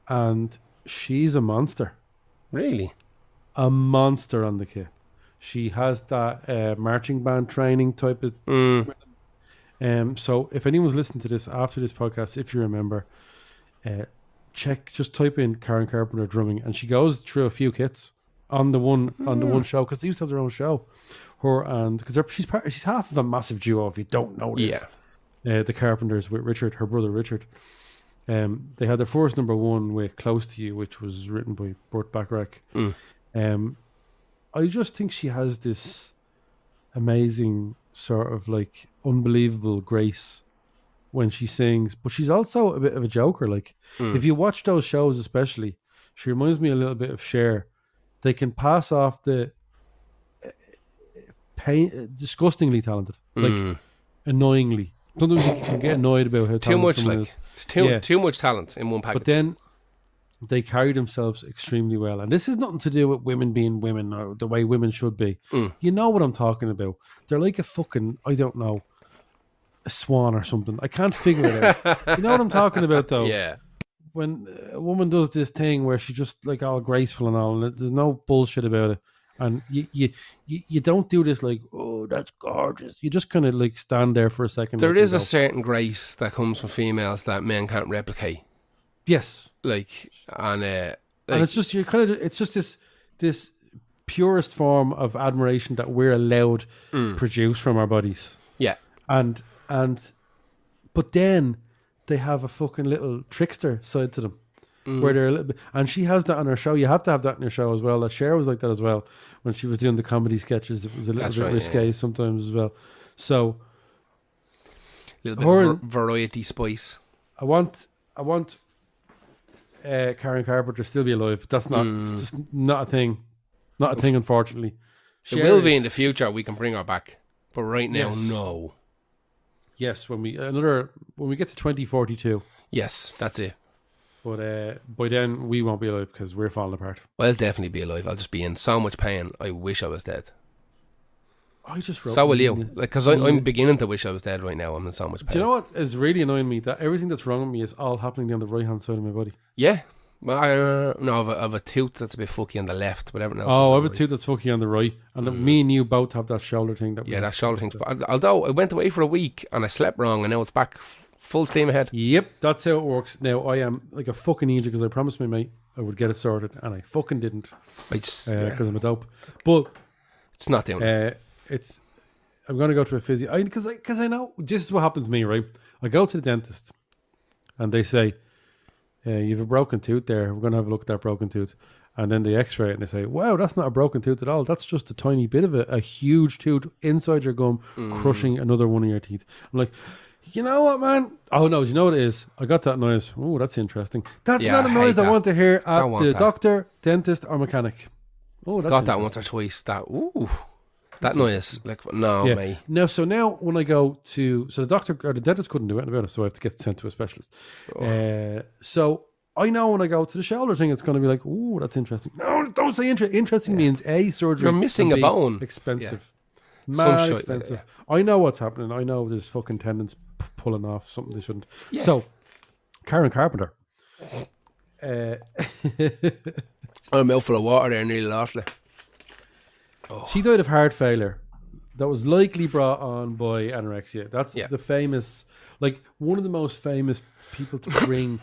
And she's a monster. Really? A monster on the kit. She has that marching band training type of... So if anyone's listening to this after this podcast, if you remember, just type in Karen Carpenter drumming, and she goes through a few kits on the one show, because they used to have their own show. Her and because she's half of a massive duo. If you don't know this, the Carpenters with Richard, her brother Richard. They had their first number one with "Close to You," which was written by Burt Bacharach. I just think she has this amazing sort of like unbelievable grace when she sings, but she's also a bit of a joker. Like if you watch those shows, especially, she reminds me a little bit of Cher. They can pass off the disgustingly talented, like annoyingly. Sometimes you can get annoyed about how talented someone is. Too much talent in one package. But then they carry themselves extremely well, and this is nothing to do with women being women or the way women should be. You know what I'm talking about? They're like a fucking, I don't know, a swan or something. I can't figure it out. You know what I'm talking about, though? Yeah. When a woman does this thing where she's just like all graceful and all, and there's no bullshit about it. And you don't do this like, oh, that's gorgeous. You just kind of like stand there for a second. There is a certain grace that comes from females that men can't replicate. Yes, and it's just it's just this purest form of admiration that we're allowed produce from our bodies. Yeah, and but then they have a fucking little trickster side to them. Where they're a little bit, and she has that on her show. You have to have that in your show as well. That Cher was like that as well when she was doing the comedy sketches. It was a little bit risque sometimes as well. So, a little bit of variety spice. I want Karen Carpenter to still be alive, but that's not. It's just not a thing. Not a thing, unfortunately. It will be in the future. We can bring her back, but right now, no. Yes, when we get to 2042. Yes, that's it. But by then we won't be alive because we're falling apart. I'll definitely be alive. I'll just be in so much pain. I wish I was dead. I just wrote. So will you? Because I'm beginning to wish I was dead right now. I'm in so much pain. Do you know what is really annoying me? That everything that's wrong with me is all happening on the right hand side of my body. Yeah. Well, I have a tooth that's a bit fucky on the left, but everything else. Oh, I have a tooth that's fucky on the right, and me and you both have that shoulder thing. That shoulder thing. Although I went away for a week and I slept wrong, and now it's back. Full steam ahead. Yep, that's how it works. Now, I am like a fucking idiot because I promised my mate I would get it sorted, and I fucking didn't. Because I'm a dope. But it's not doing I'm going to go to a physio. Because I know, this is what happens to me, right? I go to the dentist, and they say, you have a broken tooth there. We're going to have a look at that broken tooth. And then they x-ray it and they say, wow, that's not a broken tooth at all. That's just a tiny bit of a huge tooth inside your gum crushing another one of your teeth. I'm like, you know what, man? Oh, no, do you know what it is? I got that noise. Oh, that's interesting. That's not a noise I want to hear at the doctor, dentist, or mechanic. Oh, that's got that once or twice. That noise. Like, no, mate. No, so now when I go to... So the doctor or the dentist couldn't do anything about it, so I have to get sent to a specialist. So... I know when I go to the shoulder thing, it's going to be like, oh, that's interesting. No, don't say interesting. Interesting means A, surgery. You're missing a bone. Expensive. Mad expensive. I know what's happening. I know there's fucking tendons pulling off something they shouldn't. Yeah. So, Karen Carpenter. I'm a mouthful of water there, nearly lost it. She died of heart failure that was likely brought on by anorexia. That's the famous, like, one of the most famous people to bring...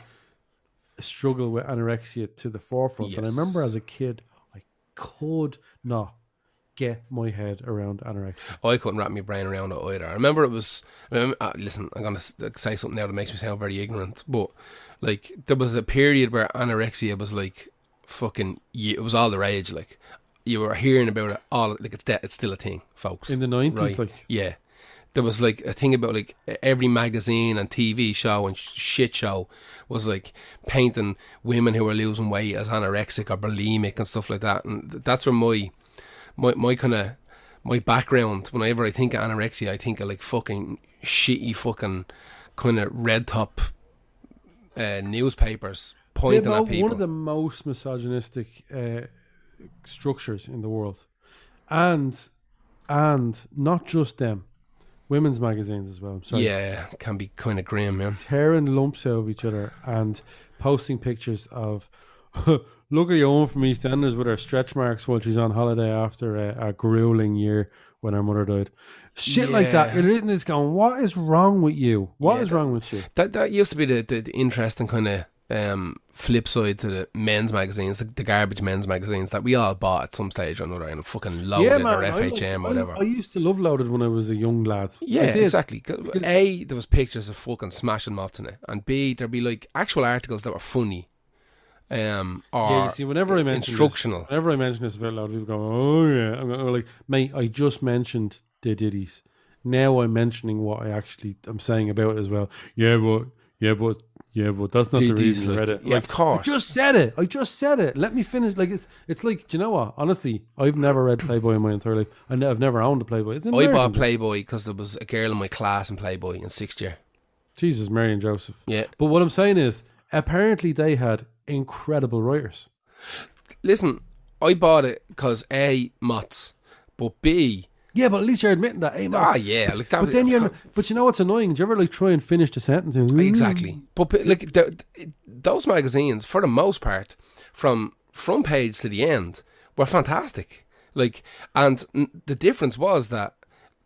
struggle with anorexia to the forefront. And I remember as a kid, I could not get my head around anorexia. I couldn't wrap my brain around it either. I remember it was... listen, I'm going to say something now that makes me sound very ignorant, but like there was a period where anorexia was like fucking... It was all the rage. Like you were hearing about it all... Like it's still a thing, folks. In the 90s? Right? Like... Yeah. There was like a thing about like every magazine and TV show and shit show was like painting women who were losing weight as anorexic or bulimic and stuff like that. And that's where my kind of my background. Whenever I think of anorexia, I think of like fucking shitty fucking kind of red top newspapers pointing at people. One of the most misogynistic structures in the world, and not just them. Women's magazines as well. I'm sorry. Yeah, can be kind of grim, man. Tearing lumps out of each other and posting pictures of look at your own from EastEnders with her stretch marks while she's on holiday after a grueling year when her mother died. Shit like that. You're reading this going, what is wrong with you? What is wrong with you? That used to be the interesting kind of flip side to the men's magazines, the garbage men's magazines that we all bought at some stage or another, and fucking Loaded or FHM or whatever. I used to love Loaded when I was a young lad. Yeah, exactly. A, there was pictures of fucking smashing moths in it, and B, there'd be like actual articles that were funny. Or see, whenever I mention instructional. Whenever I mention this about Loaded, people go, oh yeah. I'm like, mate, I just mentioned the ditties. Now I'm mentioning what I'm saying about it as well. Yeah, but that's not the reason I read it. Yeah, of course. I just said it. Let me finish. Like it's like, do you know what? Honestly, I've never read Playboy in my entire life. I've never owned a Playboy. I bought Playboy because there was a girl in my class in Playboy in 6th year. Jesus, Mary and Joseph. Yeah. But what I'm saying is, apparently they had incredible writers. Listen, I bought it because A, moths, but B... Yeah, but at least you're admitting that. Hey, yeah. Like that but then but you know what's annoying? Do you ever like try and finish the sentence? Exactly. But like those magazines, for the most part, from front page to the end, were fantastic. Like, and the difference was that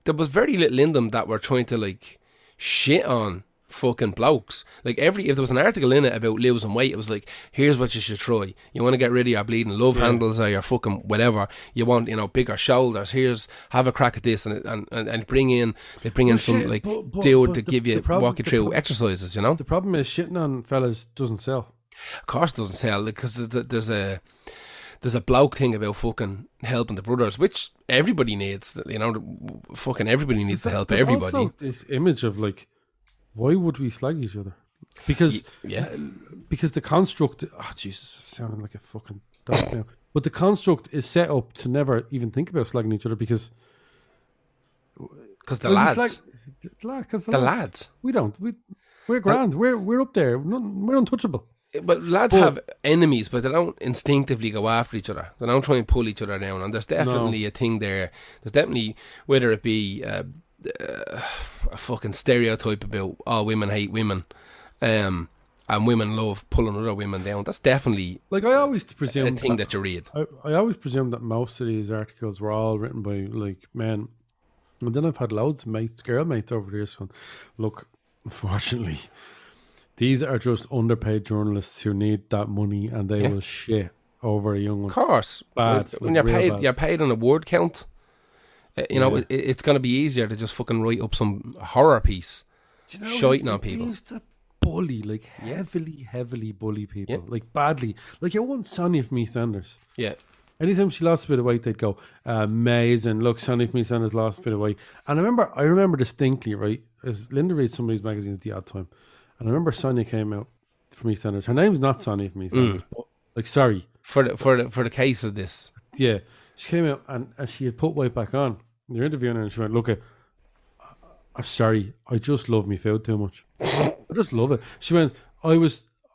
there was very little in them that were trying to like shit on fucking blokes. Like if there was an article in it about losing weight, it was like, here's what you should try. You want to get rid of your bleeding love handles or your fucking whatever. You want, bigger shoulders. Have a crack at this and bring in some dude to give you walk you through exercises. You know. The problem is shitting on fellas doesn't sell. Of course, it doesn't sell because there's a bloke thing about fucking helping the brothers, which everybody needs. You know, fucking everybody needs to help everybody. Also this image of like, why would we slag each other? Because because the construct... Oh, Jesus, sounding like a fucking dog now. But the construct is set up to never even think about slagging each other because the lads. The lads. We don't. We're grand. We're up there. We're untouchable. But lads have enemies, but they don't instinctively go after each other. They don't try and pull each other down. And there's definitely a thing there. There's definitely, whether it be... a fucking stereotype about all women hate women and women love pulling other women down. That's definitely like I always presume a thing that you read. I always presume that most of these articles were all written by like men, and then I've had loads of girl mates over here. So look, unfortunately these are just underpaid journalists who need that money and they will shit over a young one. Of course, bad. When you're paid on a word count. It's going to be easier to just fucking write up some horror piece, shiting on people. bully, like heavily bully people, like badly. Like your one Sonia from EastEnders. Yeah. Anytime she lost a bit of weight, they'd go, amazing. Look, Sonia from EastEnders lost a bit of weight. And I remember distinctly, right, as Linda reads some of these magazines at the odd time. And I remember Sonia came out from EastEnders. Her name's not Sonia from EastEnders, but like, sorry. For the case of this. Yeah. She came out and she had put weight back on. They're interviewing her and she went, look, I'm sorry, I just love me food too much. I just love it. She went, I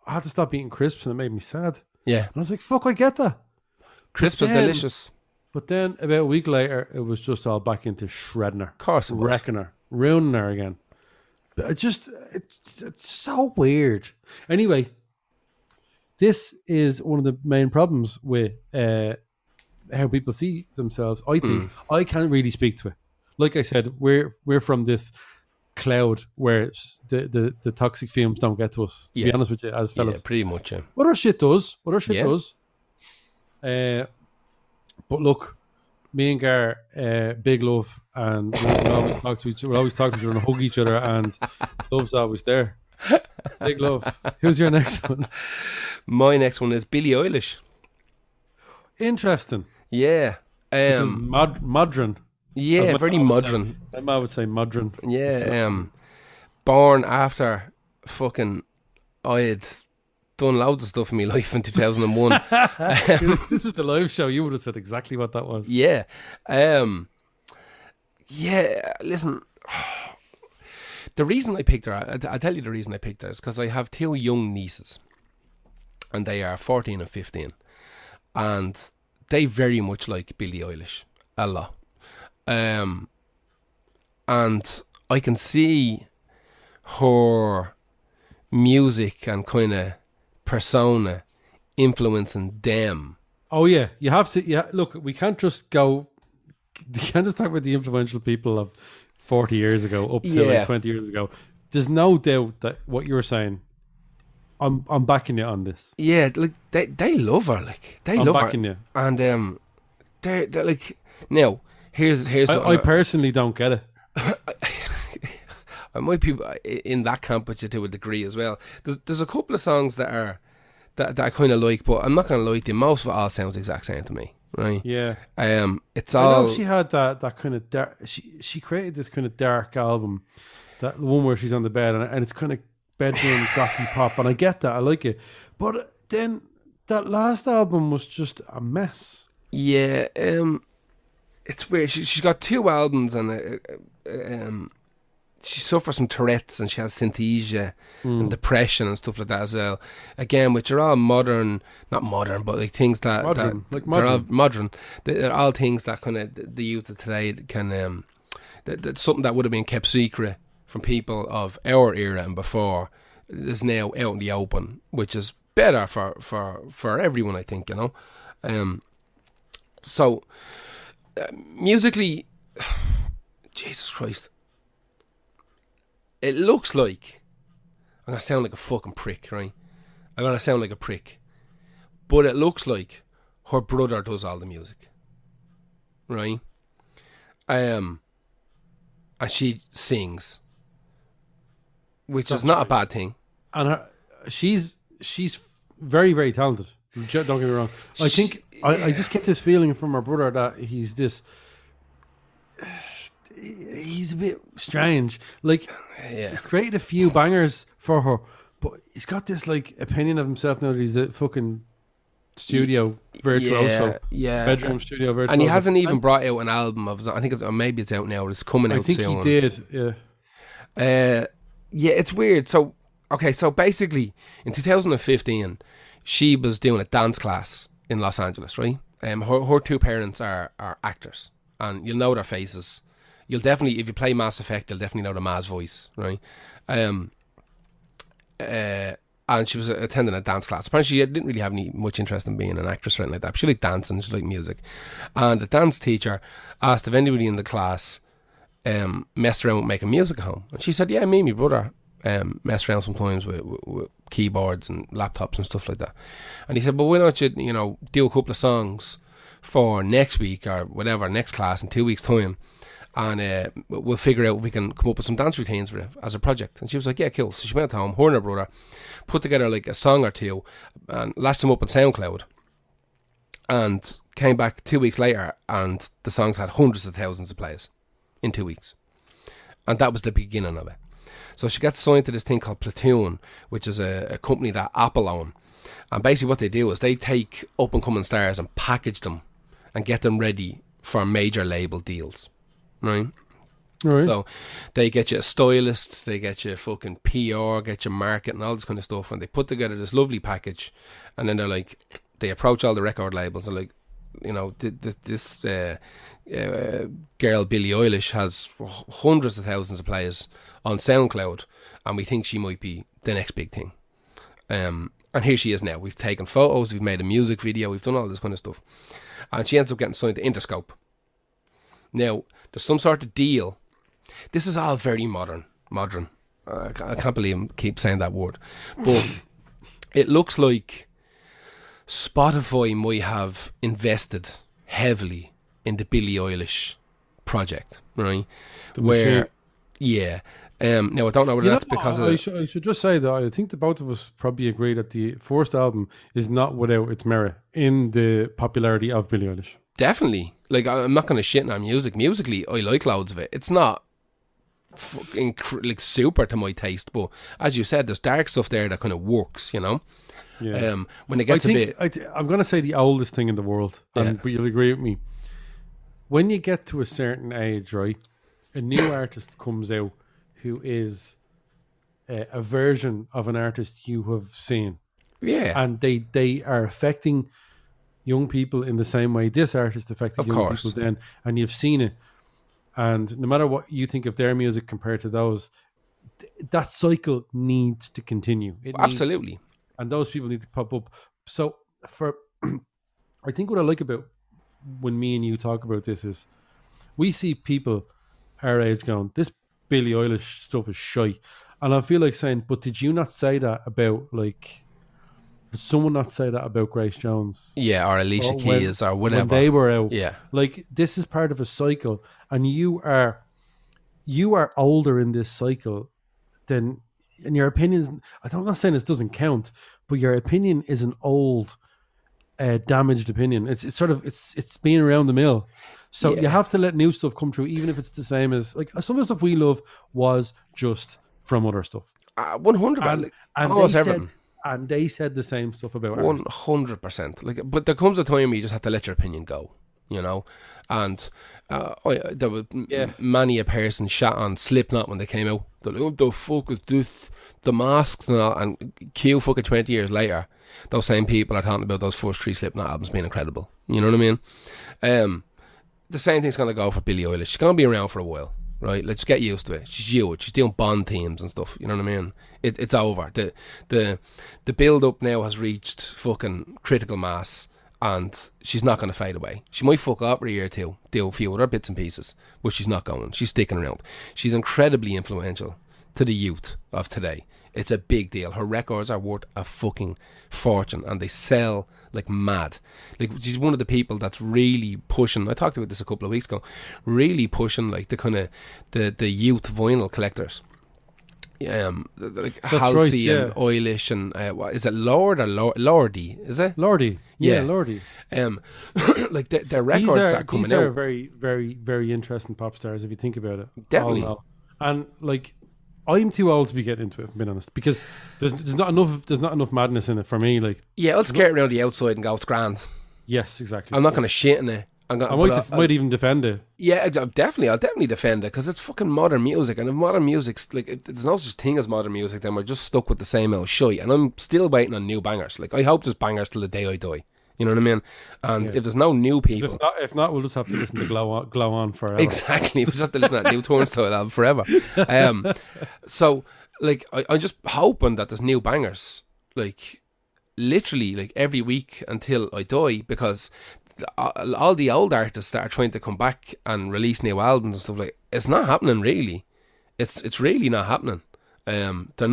had to stop eating crisps and it made me sad. Yeah. And I was like, fuck, I get that. Crisps are delicious. But then about a week later, it was just all back into shredding her. Of course it was. Wrecking her. Ruining her again. But it's so weird. Anyway, this is one of the main problems with how people see themselves. I think I can't really speak to it. Like I said, we're from this cloud where the toxic fumes don't get to us. To be honest with you, as fellas, pretty much. Yeah. Other shit does. But look, me and Gar, big love, and we'll always talk to each other and hug each other, and love's always there. Big love. Who's your next one? My next one is Billie Eilish. Interesting. Yeah. Modern. Yeah, very modern. My mom would say modern. Yeah. So. Born after fucking I had done loads of stuff in my life in 2001. This is the live show. You would have said exactly what that was. Yeah. Listen, the reason I picked her, I'll tell you the reason I picked her is because I have two young nieces and they are 14 and 15 and they very much like Billie Eilish a lot. And I can see her music and kind of persona influencing them. Oh yeah, you have to. Yeah, look, we can't just go. You can't just talk about the influential people of 40 years ago up to like 20 years ago. There's no doubt that what you're saying, I'm backing you on this. Yeah, like they love her, like I'm backing you, and they're like now. Here's I personally don't get it. I might be in that camp with you to a degree as well. There's a couple of songs that I kind of like, but I'm not going to lie to you. Most of it all sounds exact same to me, right? Yeah. It's all. I know she had that kind of dark. She created this kind of dark album, that one where she's on the bed and it's kind of bedroom gothy pop, and I get that. I like it, but then that last album was just a mess. Yeah. It's weird. She's got two albums and she suffers from Tourette's and she has synesthesia and depression and stuff like that as well. Again, which are all modern, not modern, but like things that modern. They're all modern. They're all things that kind of the youth of today can. That's something that would have been kept secret from people of our era and before is now out in the open, which is better for everyone, I think. You know, so. Musically, Jesus Christ, it looks like I'm going to sound like a fucking prick, right? I'm going to sound like a prick, but it looks like her brother does all the music, right? And she sings, which is not a bad thing. And she's very, very talented. Don't get me wrong. I think I just get this feeling from her brother that he's a bit strange. Like, he created a few bangers for her, but he's got this like opinion of himself now that he's a fucking studio virtuoso, bedroom studio virtuoso, and he hasn't even brought out an album of. I think maybe it's out now. It's coming out soon. I think he did. Yeah. It's weird. So basically, in 2015. She was doing a dance class in Los Angeles, right? Her two parents are actors, and you'll know their faces. You'll definitely, if you play Mass Effect, you'll definitely know the Ma's voice, right? And she was attending a dance class. Apparently, she didn't really have much interest in being an actress or anything like that. But she liked dancing, she liked music. And the dance teacher asked if anybody in the class messed around with making music at home. And she said, yeah, me and my brother mess around sometimes with keyboards and laptops and stuff like that. And he said, well, why don't you do a couple of songs for next week or whatever, next class in 2 weeks' time, and we'll figure out if we can come up with some dance routines for it as a project. And she was like, yeah, cool. So she went home, her and her brother, put together like a song or two, and lashed them up on SoundCloud, and came back 2 weeks later, and the songs had hundreds of thousands of plays in 2 weeks. And that was the beginning of it. So she got signed to this thing called Platoon, which is a company that Apple own. And basically what they do is they take up-and-coming stars and package them and get them ready for major label deals, right? Right. So they get you a stylist, they get you fucking PR, get you market and all this kind of stuff, and they put together this lovely package, and then they're like, they approach all the record labels and like, you know, this girl Billie Eilish has hundreds of thousands of players on SoundCloud, and we think she might be the next big thing. And here she is now. We've taken photos, we've made a music video, we've done all this kind of stuff. And she ends up getting signed to Interscope. Now, there's some sort of deal. This is all very modern. I can't believe I keep saying that word. But it looks like Spotify might have invested heavily in the Billie Eilish project, right? Yeah. Now I don't know whether that's because of... I should just say that I think the both of us probably agree that the first album is not without its merit in the popularity of Billie Eilish. Definitely. Like, I'm not going to shit on her music. Musically, I like loads of it. It's not fucking like super to my taste, but as you said, there's dark stuff there that kind of works, you know? Yeah. When it gets a bit... I'm going to say the oldest thing in the world, but you'll agree with me. When you get to a certain age, right, a new artist comes out who is a version of an artist you have seen. Yeah. And they are affecting young people in the same way this artist affected young people then, and you've seen it. And no matter what you think of their music compared to those, that cycle needs to continue. Absolutely. And those people need to pop up. So I think what I like about when me and you talk about this is we see people our age going, this Billie Eilish stuff is shy. And I feel like saying, but did you not say that about, like, did someone not say that about Grace Jones? Yeah, or Alicia Keys or whatever. When they were out. Yeah. Like, this is part of a cycle, and you are older in this cycle than, and your opinions, I'm not saying this doesn't count, but your opinion is an old, damaged opinion. It's sort of, it's been around the mill. So you have to let new stuff come through, even if it's the same as, like, some of the stuff we love was just from other stuff. 100%. Almost everything. And they said the same stuff about 100%. Like, but there comes a time where you just have to let your opinion go, you know? And there was many a person shot on Slipknot when they came out. They're like, what the fuck is this? The Masks and all. And Q fucking 20 years later, those same people are talking about those first 3 Slipknot albums being incredible. You know what I mean? The same thing's going to go for Billie Eilish. She's going to be around for a while, right? Let's get used to it. She's huge. She's doing Bond themes and stuff. You know what I mean? It's over. The build-up now has reached fucking critical mass, and she's not going to fade away. She might fuck up for a year or two, do a few other bits and pieces, but she's not going. She's sticking around. She's incredibly influential to the youth of today. It's a big deal. Her records are worth a fucking fortune, and they sell like mad. Like, she's one of the people that's really pushing, I talked about this a couple of weeks ago, really pushing like the kind of the youth vinyl collectors. Like Halsey and Eilish and what is it, Lord or Lordy? Is it Lordy? Yeah, Lordy. Like their records are coming out. These are very, very, very interesting pop stars if you think about it. Definitely. And like, I'm too old to be getting into it, if I'm being honest, because there's not enough madness in it for me. Like, yeah, let's get around the outside and go, it's grand. Yes, exactly. I'm not going to shit in it. I might even defend it. Yeah, I'll definitely defend it, because it's fucking modern music, and if modern music's like, there's no such thing as modern music, then we're just stuck with the same old shite, and I'm still waiting on new bangers. Like, I hope there's bangers till the day I die. You know what I mean? And if there's no new people... If not, we'll just have to listen to Glow On forever. Exactly. We'll just have to listen to that new Turnstile album forever. So, like, I'm just hoping that there's new bangers, like, literally, like, every week until I die, because all the old artists that are trying to come back and release new albums and stuff, like, it's not happening, really. It's really not happening. They're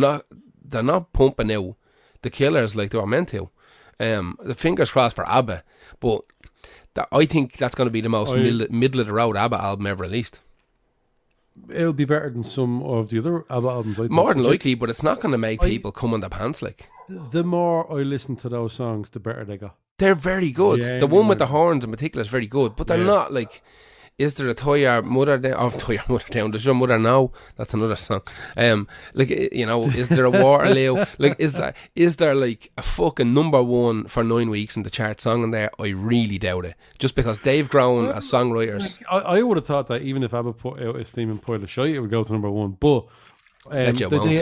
not pumping out the killers like they were meant to. The fingers crossed for ABBA, but I think that's going to be the most middle of the road ABBA album ever released. it'll be better than some of the other ABBA albums. I think. More than likely, but it's not going to make people come on their pants. Like, the more I listen to those songs, the better they go. they're very good. Yeah, the one with the horns in particular is very good, but they're Yeah. not like. Is there a Toy Mother Down? Oh, Toy Mother Down. Does your mother know? That's another song. Like, you know, is there a Waterloo? Like, is there like a fucking #1 for 9 weeks in the chart song in there? I really doubt it. Just because they've grown as songwriters. I would have thought that even if ABBA put out a Steaming Pile of Shite, it would go to #1. But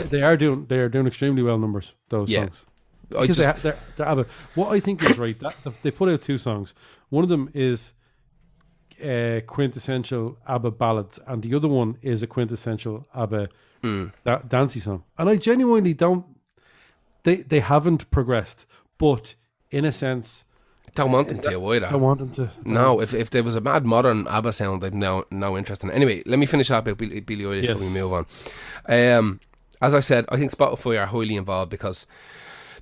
they are doing extremely well numbers. Those songs. Because they're ABBA. What I think is right, that they put out 2 songs. One of them is quintessential ABBA ballads, and the other one is a quintessential ABBA dancey song. And I genuinely don't. They haven't progressed, but in a sense, Don't want them to either. I want them to. No, if there was a mad modern ABBA sound, I've no interest in it. Anyway, let me finish up about Billie Eilish before we move on. As I said, I think Spotify are highly involved because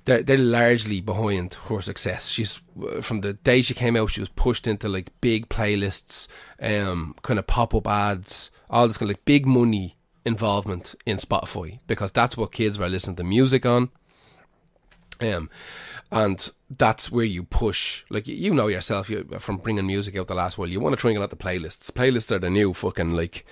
they're largely behind her success. She's from the day she came out, she was pushed into like big playlists, kind of pop-up ads, all this kind of like big money involvement in Spotify because that's what kids were listening to music on. And that's where you push, like, you know yourself, from bringing music out the last while, you want to try and get out the playlists. Playlists are the new fucking like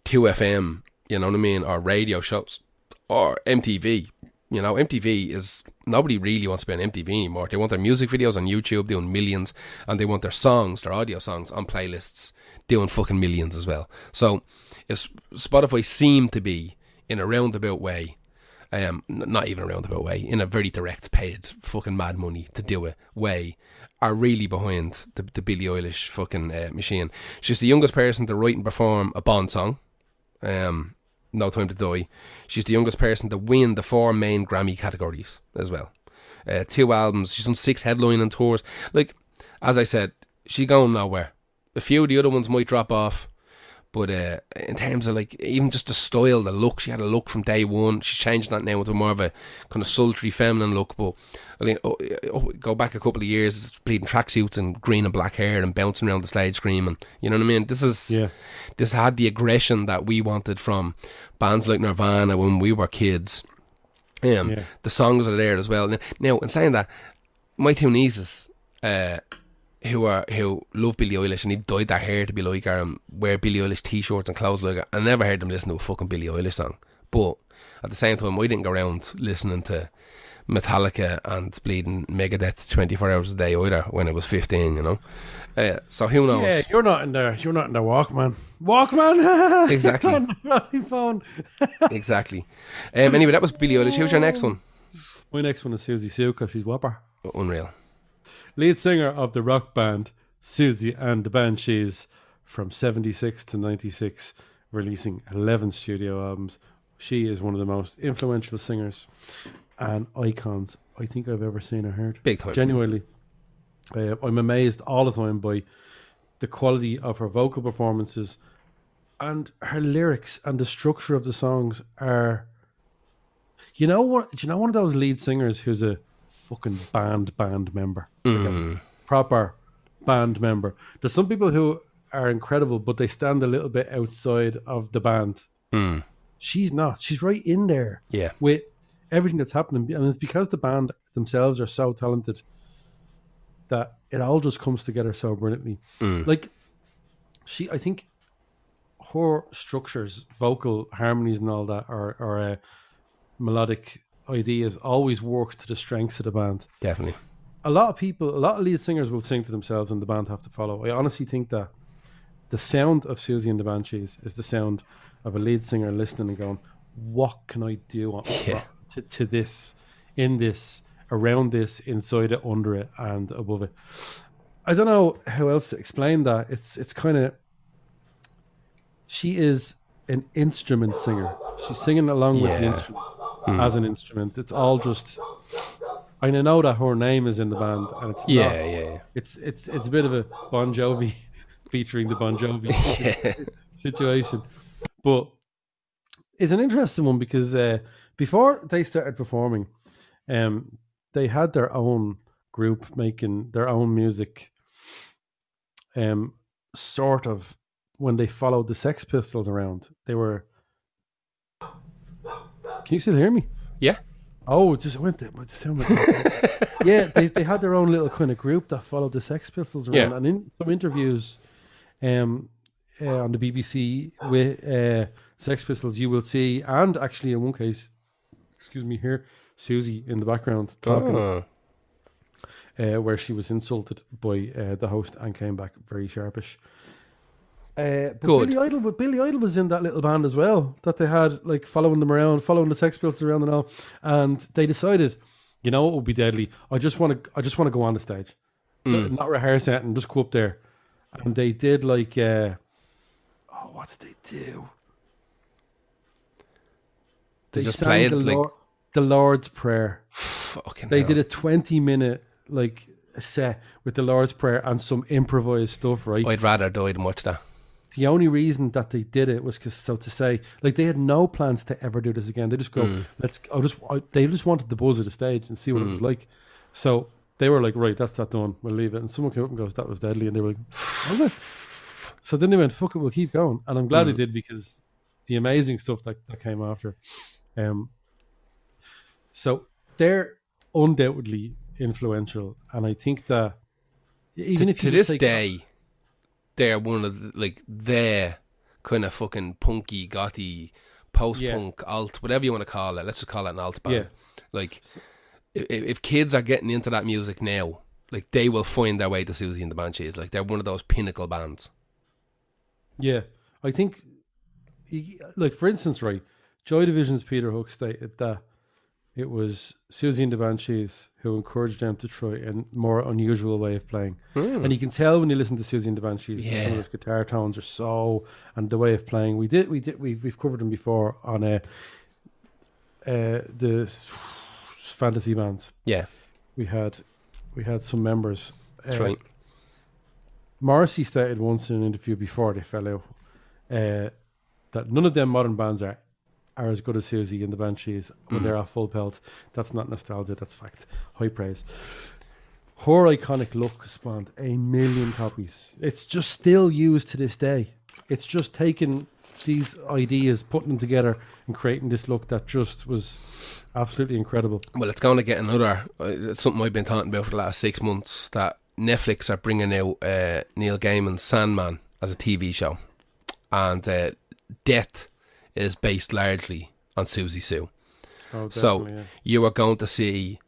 2FM, you know what I mean, or radio shows, or MTV. You know, MTV is, nobody really wants to be on MTV anymore. They want their music videos on YouTube doing millions, and they want their songs, their audio songs on playlists doing fucking millions as well. So if Spotify seemed to be, in a roundabout way, not even a roundabout way, in a very direct, paid fucking mad money to do it way, are really behind the Billie Eilish fucking machine. She's the youngest person to write and perform a Bond song. No Time to Die. She's the youngest person to win the 4 main Grammy categories as well. 2 albums. She's on 6 headlining tours. Like, as I said, she's going nowhere. A few of the other ones might drop off, but in terms of like even just the style, the look, she had a look from day one. She's changed that now into more of a kind of sultry feminine look. But I mean, go back a couple of years, bleeding tracksuits and green and black hair and bouncing around the stage screaming. You know what I mean? This had the aggression that we wanted from bands like Nirvana when we were kids. The songs are there as well. Now, in saying that, my 2 nieces, who love Billie Eilish and he dyed their hair to be like her and wear Billie Eilish t-shirts and clothes like her. I never heard them listen to a fucking Billie Eilish song. But at the same time, I didn't go around listening to Metallica and bleeding Megadeth 24 hours a day either when I was 15, you know. So who knows? Yeah, you're not in there Walkman. Walkman! Exactly. iPhone. Exactly. Anyway, that was Billie Eilish. Who's your next one? My next one is Susie Sue because she's whopper. Unreal. Lead singer of the rock band Susie and the Banshees from 76 to 96, releasing 11 studio albums. She is one of the most influential singers and icons I think I've ever seen or heard. Big time. Genuinely. I'm amazed all the time by the quality of her vocal performances, and her lyrics and the structure of the songs are... Do you know one of those lead singers who's a fucking band member, like a proper band member? There's some people who are incredible, but they stand a little bit outside of the band. She's not. She's right in there with everything that's happening, and it's because the band themselves are so talented that it all just comes together so brilliantly. Like, I think her structures, vocal harmonies and all that, or melodic ideas always work to the strengths of the band. Definitely. A lot of lead singers will sing to themselves and the band have to follow. I honestly think that the sound of Susie and the Banshees is the sound of a lead singer listening and going, what can I do to this, in this, around this, inside it, under it, and above it? I don't know how else to explain that. It's kind of... She is an instrument singer. She's singing along with the instrument. As an instrument, it's all just... I know that her name is in the band, and it's not. It's a bit of a Bon Jovi featuring the Bon Jovi situation, but it's an interesting one because before they started performing, they had their own group making their own music, sort of when they followed the Sex Pistols around, they were. Can you still hear me? Yeah. Oh, it just went there. The sound went yeah, they had their own little kind of group that followed the Sex Pistols around. Yeah. And in some interviews on the BBC with Sex Pistols, you will see, and actually in one case, excuse me, here, Susie in the background talking, where she was insulted by the host and came back very sharpish. But Good. Billy Idol was in that little band as well that they had, like, following them around, following the Sex Pistols around and all. And they decided, you know, it would be deadly. I just want to go on the stage, not rehearse it, and just go up there. And they did like, what did they do? They just sang played the Lord's Prayer. Fucking They hell. did a 20-minute like set with the Lord's Prayer and some improvised stuff, right? I'd rather die than watch that. The only reason that they did it was like they had no plans to ever do this again. They just go, they just wanted the buzz of the stage and see what it was like. So they were like, right, that's that done. We'll leave it. And someone came up and goes, that was deadly. And they were like, was it? So then they went, fuck it, we'll keep going. And I'm glad they did, because the amazing stuff that came after. So they're undoubtedly influential. And I think that even if you to this day, they're one of their kind of fucking punky, gothy, post-punk, alt, whatever you want to call it. Let's just call it an alt band. Yeah. Like, if kids are getting into that music now, like, they will find their way to Susie and the Banshees. Like, they're one of those pinnacle bands. Yeah. I think, like, for instance, right, Joy Division's Peter Hook stated that it was Susie and the Banshees who encouraged them to try a more unusual way of playing. And you can tell when you listen to Susie and the Banshees, some of those guitar tones are so, and the way of playing. We've covered them before on the fantasy bands. Yeah. We had some members. That's right. Morrissey stated once in an interview before they fell out that none of them modern bands are as good as Susie and the Banshees when they're at full pelt. That's not nostalgia, that's fact. High praise. Her iconic look spawned 1 million copies. It's just still used to this day. It's just taking these ideas, putting them together and creating this look that just was absolutely incredible. Well, it's going to get another, it's something I've been talking about for the last 6 months, that Netflix are bringing out Neil Gaiman's Sandman as a TV show. And Death is based largely on Susie Sue. Oh, so yeah. you are going to see,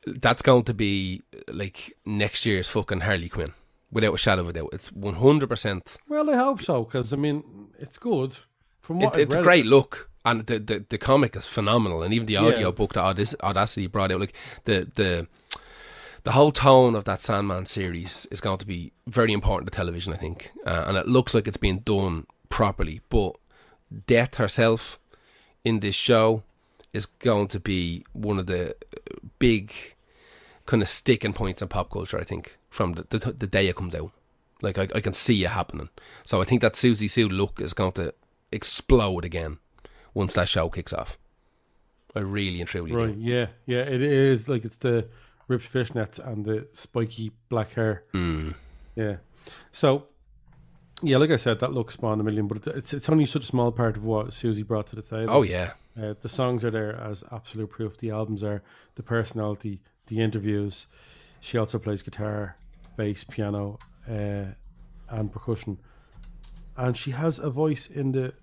that's going to be like next year's fucking Harley Quinn, without a shadow of a doubt. It's 100%. Well, I hope so, because I mean, it's good. From what It's a great look, and the comic is phenomenal, and even the audio book that Audacity brought out, like the whole tone of that Sandman series is going to be very important to television, I think, and it looks like it's being done properly. But Death herself in this show is going to be one of the big kind of sticking points in pop culture, I think, from the day it comes out. Like, I can see it happening. So I think that Susie Sue look is going to explode again once that show kicks off. I really and truly do. Yeah, it is. Like, it's the ripped fishnets and the spiky black hair. Yeah. So, yeah, like I said, that look spawned 1 million, but it's only such a small part of what Susie brought to the table. Oh, yeah. The songs are there as absolute proof. The albums are, the personality, the interviews. She also plays guitar, bass, piano, and percussion. And she has a voice in the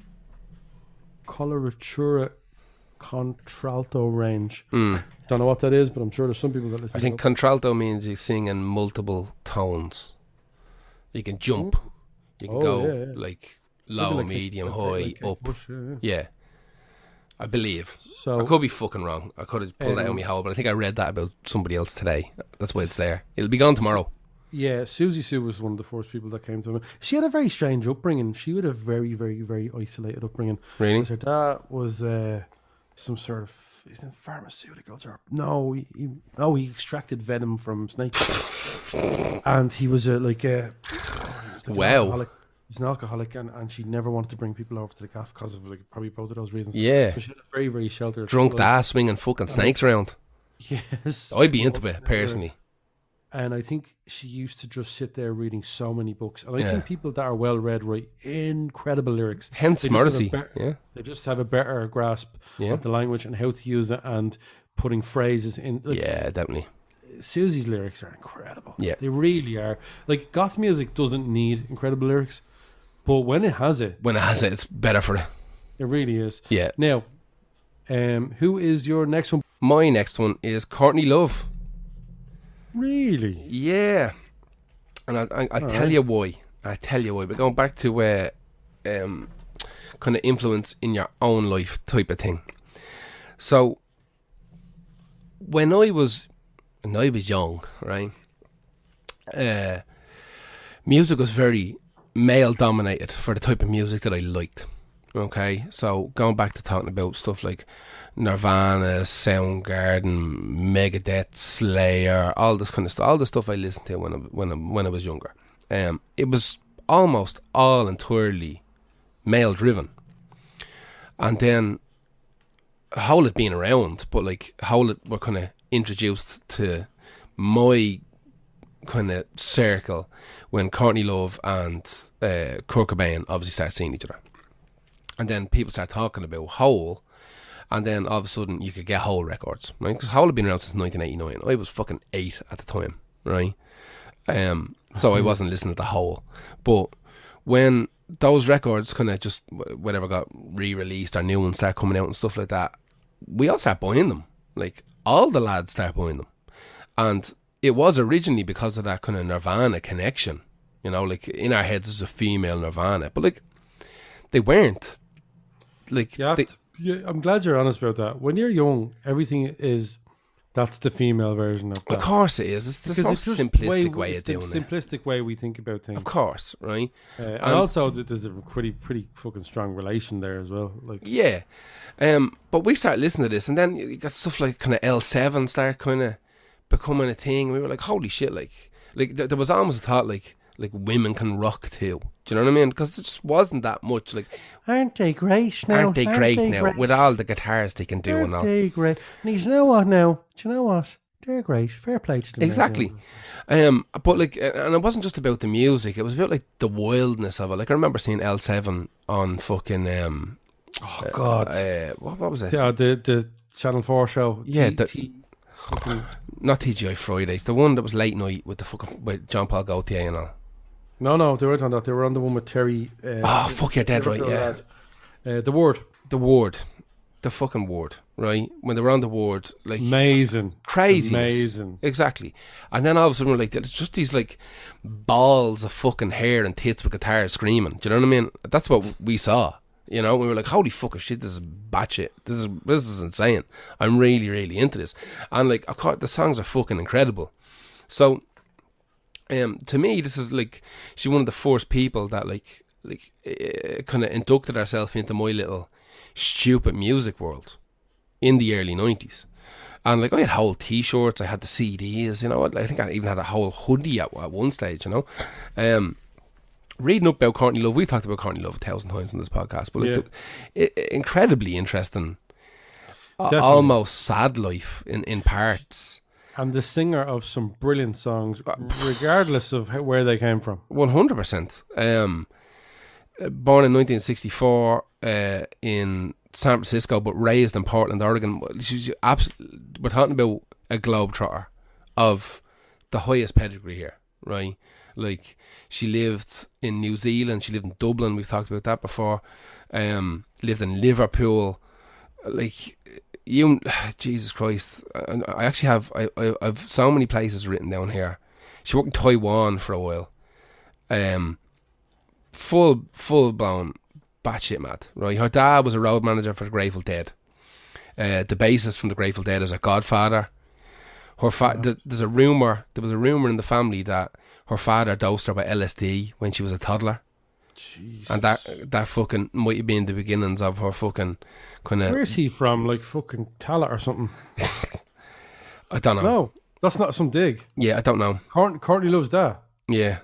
coloratura contralto range. Don't know what that is, but I'm sure there's some people that listen. I think contralto means you sing in multiple tones. You can jump. You can go like low, like medium, high, up. Push, yeah. I believe. So I could be fucking wrong. I could have pulled that out of my hole, but I think I read that about somebody else today. That's why it's there. It'll be gone tomorrow. Yeah, Susie Sue was one of the first people that came to me. She had a very strange upbringing. She had a very, very, very isolated upbringing. Really? Her dad was some sort of, he's in pharmaceuticals, or no, he extracted venom from snakes, and he was wow. He's an alcoholic, and she never wanted to bring people over to the gaff because of probably both of those reasons. Yeah. So she had a very, very sheltered drunk ass swinging fucking snakes around. Yes. I'd be into it personally. And I think she used to just sit there reading so many books. And I think people that are well read write incredible lyrics. Hence Morrissey. They just have a better grasp of the language and how to use it and putting phrases in. Like, definitely. Susie's lyrics are incredible. Yeah. They really are. Like, goth music doesn't need incredible lyrics, but when it has it, it's better for it. It really is. Yeah. Now, who is your next one? My next one is Courtney Love. Really? Yeah. And I'll tell you why. I'll tell you why. But going back to kind of influence in your own life type of thing. So, when I was young, right, music was very male dominated for the type of music that I liked. Okay, so going back to talking about stuff like Nirvana, Soundgarden, Megadeth, Slayer, all this kind of stuff, all the stuff I listened to when I was younger. It was almost all entirely male driven, and then Howlett being around, but like Howlett were kind of introduced to my kind of circle when Courtney Love and Kurt Cobain obviously started seeing each other. And then people start talking about Hole, and then all of a sudden you could get Hole records, right? Because Hole had been around since 1989. I was fucking 8 at the time, right? So I wasn't listening to Hole. But when those records kind of just, whatever, got re-released or new ones start coming out and stuff like that, we all start buying them. Like, all the lads start buying them. And it was originally because of that kind of Nirvana connection. You know, like, in our heads there's a female Nirvana. But, like, they weren't. Like, I'm glad you're honest about that. When you're young, everything is, that's the female version of that. Of course it is. It's the most simplistic way of doing it. Simplistic way we think about things. Of course, right? And also, there's a pretty fucking strong relation there as well. Like, yeah. But we started listening to this, and then you got stuff like kind of L7 start kind of becoming a thing. And we were like, holy shit, like there was almost a thought like women can rock too. Do you know what I mean? Because there just wasn't that much. Like, aren't they great now? Aren't they great now? With all the guitars they can do and all. Aren't they great? And you know what now? Do you know what? They're great. Fair play to them. Exactly. But like, and it wasn't just about the music. It was about like the wildness of it. Like, I remember seeing L7 on fucking oh God! What was it? Yeah, the Channel 4 show. Yeah, not TGI Fridays. The one that was late night with with John Paul Gaultier and all. No, they weren't on that. They were on the one with Terry. Fuck, you're dead right. Yeah. The Ward. The fucking Ward. Right, when they were on the Ward, like, amazing, crazy, amazing, exactly. And then all of a sudden we're like, it's just these like balls of fucking hair and tits with guitars screaming. Do you know what I mean? That's what we saw. You know, we were like, holy fucking shit, this is batshit. This is insane. I'm really, really into this. And like, of course, the songs are fucking incredible. So, to me, this is like, she's one of the first people that like kind of inducted herself into my little stupid music world in the early 90s. And like, I had whole t-shirts, I had the CDs, you know, I think I even had a whole hoodie at one stage, you know. Reading up about Courtney Love, we've talked about Courtney Love 1,000 times on this podcast, but like, incredibly interesting, almost sad life in parts. And the singer of some brilliant songs, regardless of where they came from. 100%. Born in 1964 in San Francisco, but raised in Portland, Oregon. We're talking about a globetrotter of the highest pedigree here, right? Like, she lived in New Zealand, she lived in Dublin, we've talked about that before, lived in Liverpool, like, Jesus Christ, I actually have, I've so many places written down here. She worked in Taiwan for a while, full blown batshit mad, right? Her dad was a road manager for the Grateful Dead. The bassist from the Grateful Dead is her godfather. There was a rumour in the family that her father dosed her by LSD when she was a toddler. Jesus. And that fucking might have been the beginnings of her fucking kind of... Where's he from? Like fucking Tallaght or something? I don't know. No, that's not some dig. Yeah, I don't know. Courtney Love's dad. Yeah.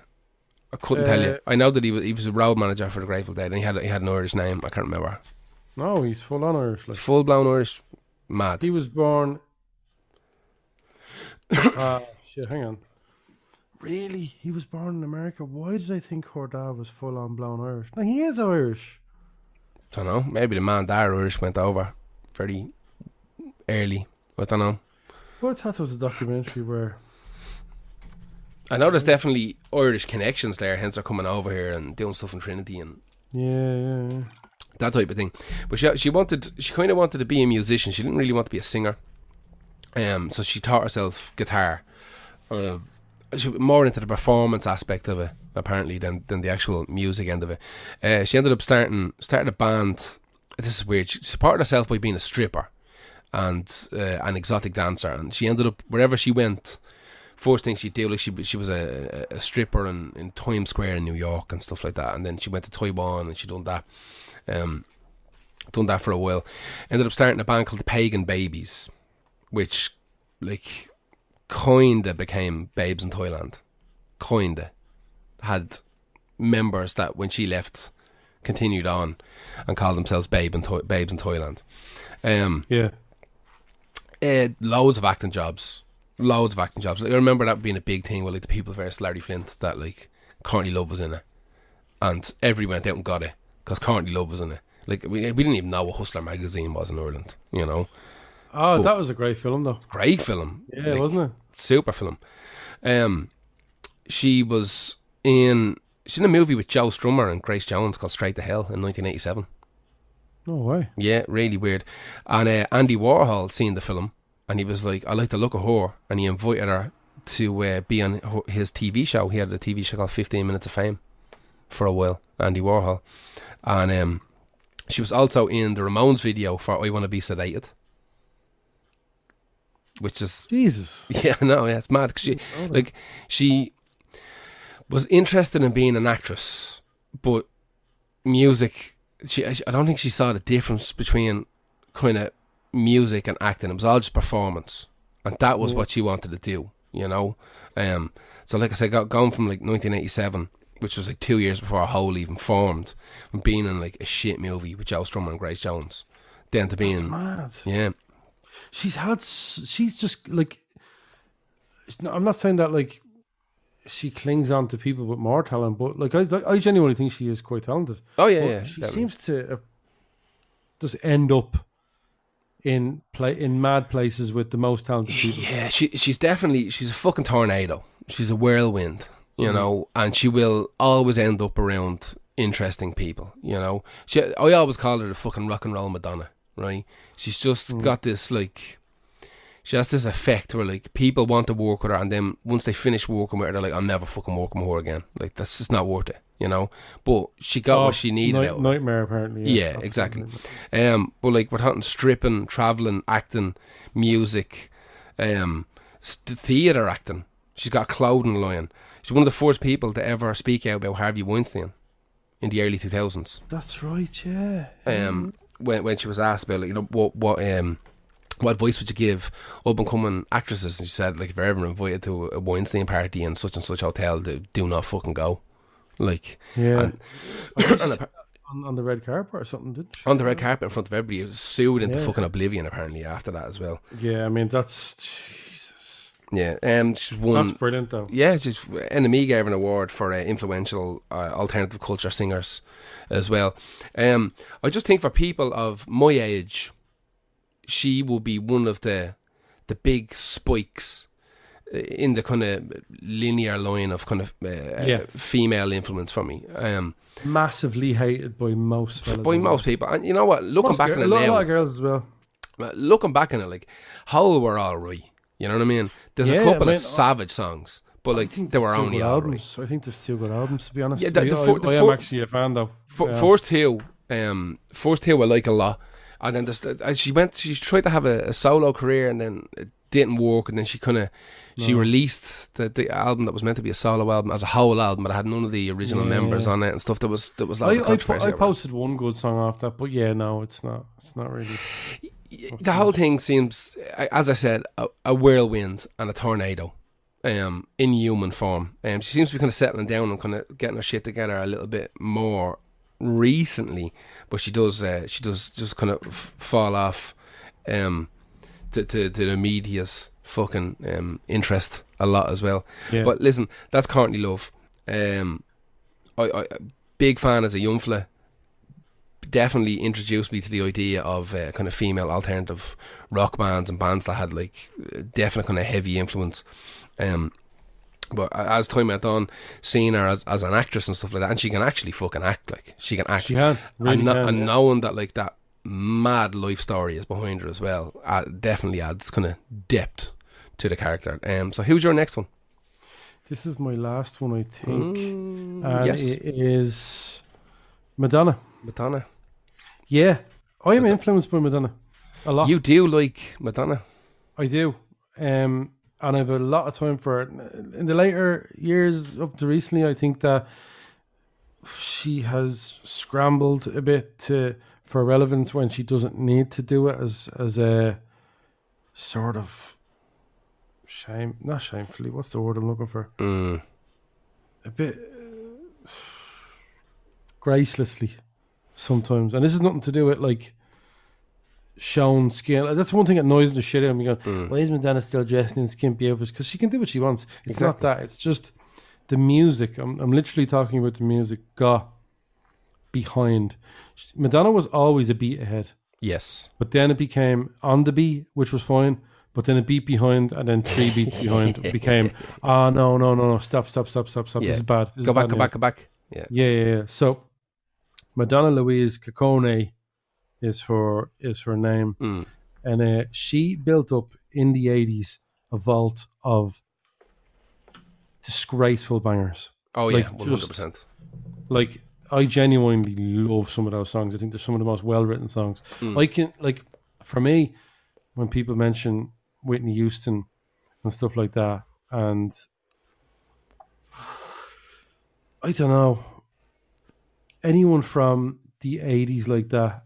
I couldn't tell you. I know that he was a road manager for the Grateful Dead, and he had an Irish name. I can't remember. No, he's full on Irish. Like. Full blown Irish. Mad. He was born... shit, hang on. Really? He was born in America. Why did I think her dad was full on blown Irish? No, he is Irish. Don't know. Maybe the man that Irish went over very early. I don't know. Well, I thought there was a documentary where... I know there's definitely Irish connections there, hence they're coming over here and doing stuff in Trinity and Yeah. that type of thing. But she kind of wanted to be a musician. She didn't really want to be a singer. So she taught herself guitar. She was more into the performance aspect of it, apparently, than the actual music end of it. She ended up started a band. This is weird. She supported herself by being a stripper and an exotic dancer, and she ended up wherever she went. First thing she'd do, like she was a stripper in Times Square in New York and stuff like that, and then she went to Taiwan and she done that for a while. Ended up starting a band called the Pagan Babies, which like kinda became Babes in Thailand. Kinda had members that when she left continued on and called themselves Babes in Thailand. Loads of acting jobs. Like, I remember that being a big thing with like the People vs Larry Flint, that like Courtney Love was in it, and everyone went out and got it because Courtney Love was in it. Like we didn't even know what Hustler magazine was in Ireland, you know. Oh, that was a great film though. Great film, yeah, like, wasn't it? Super film. She's in a movie with Joe Strummer and Grace Jones called Straight to Hell in 1987. No way. Yeah, really weird. And Andy Warhol seen the film, and he was like, I like the look of her, and he invited her to be on his TV show. He had a TV show called 15 Minutes of Fame for a while, Andy Warhol. And she was also in the Ramones video for I Want to Be Sedated, which is... Jesus. Yeah, no, yeah, it's mad. She was interested in being an actress, but music... I don't think she saw the difference between kind of music and acting. It was all just performance, and that was what she wanted to do, you know. So like I said, going from like 1987, which was like 2 years before Hole even formed, from being in like a shit movie with Joe Strummer and Grace Jones, then to being... That's mad. Yeah. She's just like... I'm not saying that like she clings on to people with more talent, but like I genuinely think she is quite talented. Oh yeah, She definitely seems to just end up in mad places with the most talented people. Yeah, she's a fucking tornado. She's a whirlwind, you know, and she will always end up around interesting people, you know. I always call her the fucking rock and roll Madonna, right? She's just got this like... She has this effect where like people want to work with her, and then once they finish working with her, they're like, "I'll never fucking work with her again." Like that's just not worth it, you know. But she got what she needed out of it. Nightmare, apparently. Yeah, exactly. But like we're talking stripping, traveling, acting, music, theatre acting. She's got a clothing line. She's one of the first people to ever speak out about Harvey Weinstein in the early 2000s. That's right. Yeah. When she was asked about like, you know, what advice would you give up and coming actresses? And she said, like, if you're ever invited to a Weinstein party in such and such hotel, do not fucking go. Like, yeah. On the red carpet or something, didn't she? On the red carpet in front of everybody. He was sued into fucking oblivion apparently after that as well. Yeah, I mean that's Jesus. Yeah, she's won. That's brilliant though. Yeah, NME gave her an award for influential alternative culture singers as well. I just think for people of my age, she will be one of the big spikes in the kind of linear line of kind of female influence for me. Massively hated by most fellas. By most people. And you know what? Looking back on it now... A lot of girls as well. Looking back on it, like, Hole were all right. You know what I mean? There's a couple of savage songs, but like they were only all right. I think there's two good albums, to be honest. Yeah, I am actually a fan though. First two I like a lot. And then she tried to have a solo career, and then it didn't work. And then she released the album that was meant to be a solo album as a whole album, but it had none of the original members on it and stuff. That was like I posted one good song off that, but yeah, no, it's not really. The whole thing seems, as I said, a whirlwind and a tornado, in human form. She seems to be kind of settling down and kind of getting her shit together a little bit more recently, but she does just kind of fall off to the media's fucking interest a lot as well. Yeah. But listen, that's Courtney Love. I big fan as a young fella. Definitely introduced me to the idea of kind of female alternative rock bands and bands that had like definite kind of heavy influence. But as time went on, seeing her as an actress and stuff like that, and she can actually fucking act, like she can act. She can, really and knowing that like that mad life story is behind her as well, definitely adds kind of depth to the character. So who's your next one? This is my last one, I think, and yes. it is Madonna. Madonna. Yeah, I am influenced by Madonna a lot. You do like Madonna? I do, and I have a lot of time for it. In the later years up to recently, I think that she has scrambled a bit for relevance when she doesn't need to do it as a sort of not shamefully. What's the word I'm looking for? A bit gracelessly sometimes, and this is nothing to do with like shown skin. That's one thing that annoys the shit out of me. Going, why is Madonna still dressed in skimpy outfits? Because she can do what she wants. It's not that. It's just the music. I'm literally talking about the music got behind. Madonna was always a beat ahead. Yes. But then it became on the beat, which was fine. But then a beat behind, and then 3 beats behind became, no, stop. Yeah. This is bad. Go back. Yeah. So Madonna Louise Ciccone is her name, and she built up in the 80s a vault of disgraceful bangers. Oh yeah, 100%. Like I genuinely love some of those songs. I think they're some of the most well written songs. I can, like, for me, when people mention Whitney Houston and stuff like that, and I don't know, anyone from the 80s like that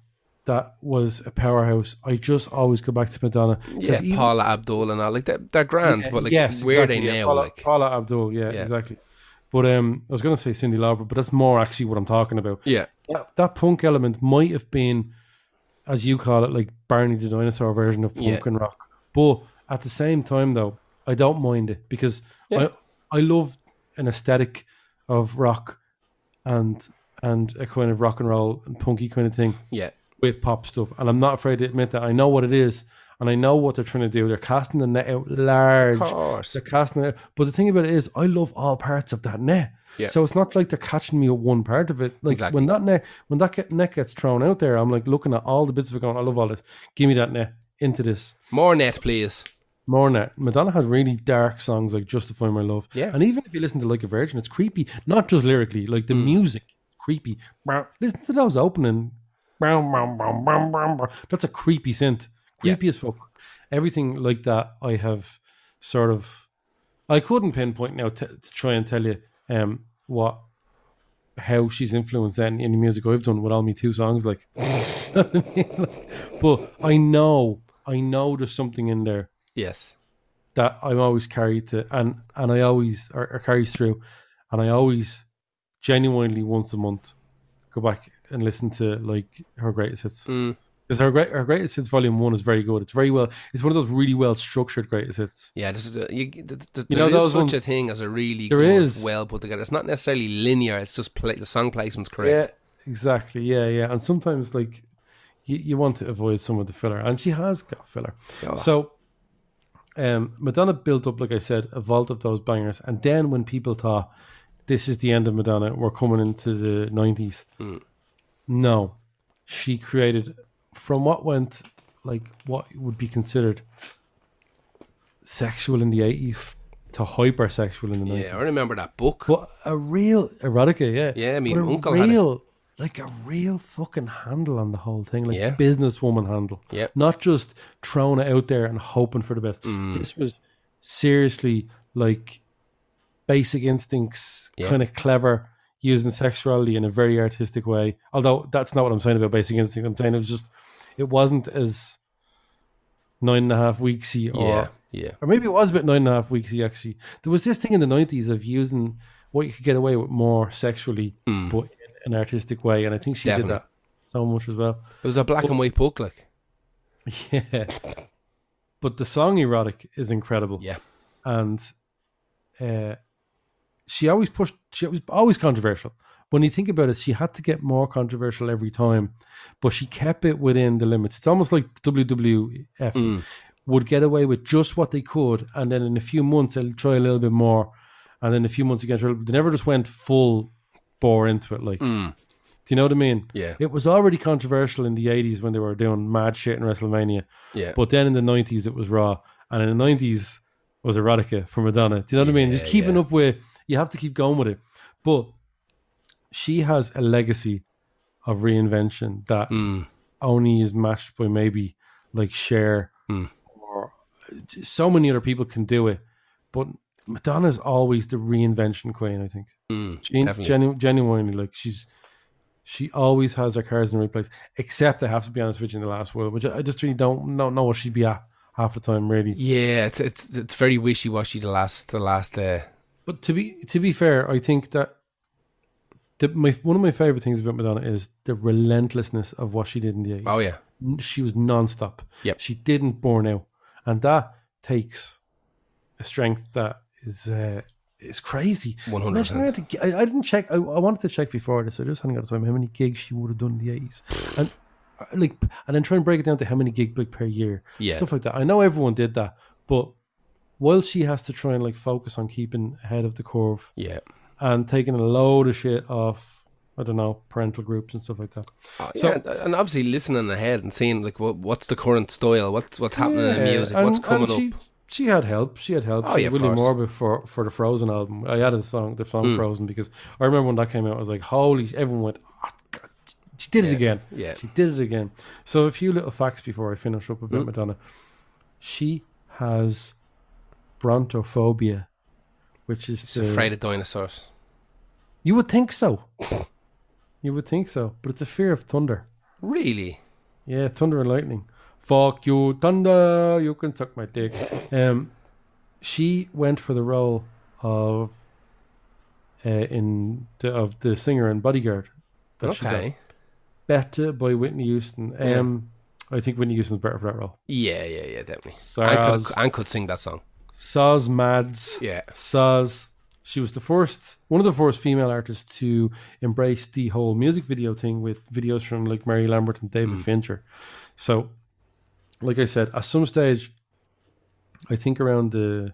was a powerhouse, I just always go back to Madonna. Yeah, Paula Abdul and all, like they're grand, but like where are they now? Paula Abdul, exactly. But I was going to say Cyndi Lauper, but that's more actually what I'm talking about. Yeah. That punk element might have been, as you call it, like Barney the Dinosaur version of punk and rock. But at the same time, though, I don't mind it because I love an aesthetic of rock and a kind of rock and roll and punky kind of thing. Yeah. With pop stuff. And I'm not afraid to admit that. I know what it is. And I know what they're trying to do. They're casting the net out large. Of course. They're casting it out. But the thing about it is, I love all parts of that net. Yeah. So it's not like they're catching me at one part of it. Like exactly. when that net gets thrown out there, I'm like looking at all the bits of it going, I love all this. Give me that net into this. More net, please. More net. Madonna has really dark songs like Justify My Love. Yeah. And even if you listen to Like a Virgin, it's creepy. Not just lyrically, like the music, creepy. Listen to those opening. That's a creepy synth. Creepy as fuck. Everything like that I have sort of... I couldn't pinpoint now to try and tell you how she's influenced then in the music I've done with all me 2 songs. Like, but I know there's something in there. Yes. That I'm always carried to, and I always or carries through, and I always genuinely once a month go back and listen to like her greatest hits. Because her greatest hits volume 1 is very good. It's very well. It's one of those really well structured greatest hits. Yeah, there is such a thing as a really good, well put together. It's not necessarily linear. It's just the song placement's correct. Yeah, exactly. Yeah. And sometimes like you want to avoid some of the filler, and she has got filler. Oh. So Madonna built up, like I said, a vault of those bangers, and then when people thought this is the end of Madonna, we're coming into the 90s. No, she created from what went like what would be considered sexual in the 80s to hypersexual in the 90s. Yeah, I remember that book. But a real erotica, yeah. Yeah, I mean, uncle had it. Like a real fucking handle on the whole thing, like a businesswoman handle. Yeah. Not just throwing it out there and hoping for the best. This was seriously like Basic Instincts, kind of clever, using sexuality in a very artistic way. Although that's not what I'm saying about Basic Instinct. I'm saying it wasn't as 9.5 weeksy or maybe it was a bit 9.5 weeksy actually. There was this thing in the 90s of using what you could get away with more sexually, but in an artistic way, and I think she did that so much as well. It was a black and white book, like. Yeah. But the song "Erotic" is incredible. Yeah. And she was always controversial. When you think about it, she had to get more controversial every time, but she kept it within the limits. It's almost like WWF would get away with just what they could, and then in a few months they'll try a little bit more, and then a few months again, they never just went full bore into it. Like, do you know what I mean? Yeah. It was already controversial in the 80s when they were doing mad shit in WrestleMania. Yeah. But then in the 90s it was Raw, and in the 90s was Erotica for Madonna. Do you know what I mean? Just keeping up with, you have to keep going with it. But she has a legacy of reinvention that only is matched by maybe like Cher or so many other people can do it. But Madonna's always the reinvention queen, I think. Genuinely, like she always has her cards in the right place. Except, I have to be honest with you, in the last World, which I just really don't know what she'd be at half the time, really. Yeah, it's very wishy washy the last. But to be fair, I think that one of my favorite things about Madonna is the relentlessness of what she did in the 80s. Oh yeah, she was non-stop. Yep. She didn't burn out, and that takes a strength that is crazy. 100%. I didn't check. I wanted to check before this. I just hadn't got time how many gigs she would have done in the 80s, and then try and break it down to how many gigs per year, stuff like that. I know everyone did that, but while she has to try and like focus on keeping ahead of the curve, and taking a load of shit off, I don't know, parental groups and stuff like that. And obviously listening ahead and seeing like what's the current style, what's happening in music, what's coming up. She had help. She had William Morby for the Frozen album. I added the song Frozen, because I remember when that came out, I was like, holy, everyone went, oh, God, she did it again. Yeah. She did it again. So a few little facts before I finish up about Madonna. She has brontophobia, which is she's afraid of dinosaurs. You would think so. You would think so. But it's a fear of thunder. Really? Yeah, thunder and lightning. Fuck you, thunder, you can suck my dick. She went for the role of the singer in Bodyguard. She got. Better by Whitney Houston. I think Whitney Houston's better for that role. Yeah, definitely. And could sing that song. Saz Mads. Yeah. Saz. She was one of the first female artists to embrace the whole music video thing with videos from like Mary Lambert and David Fincher. So, like I said, at some stage, I think around the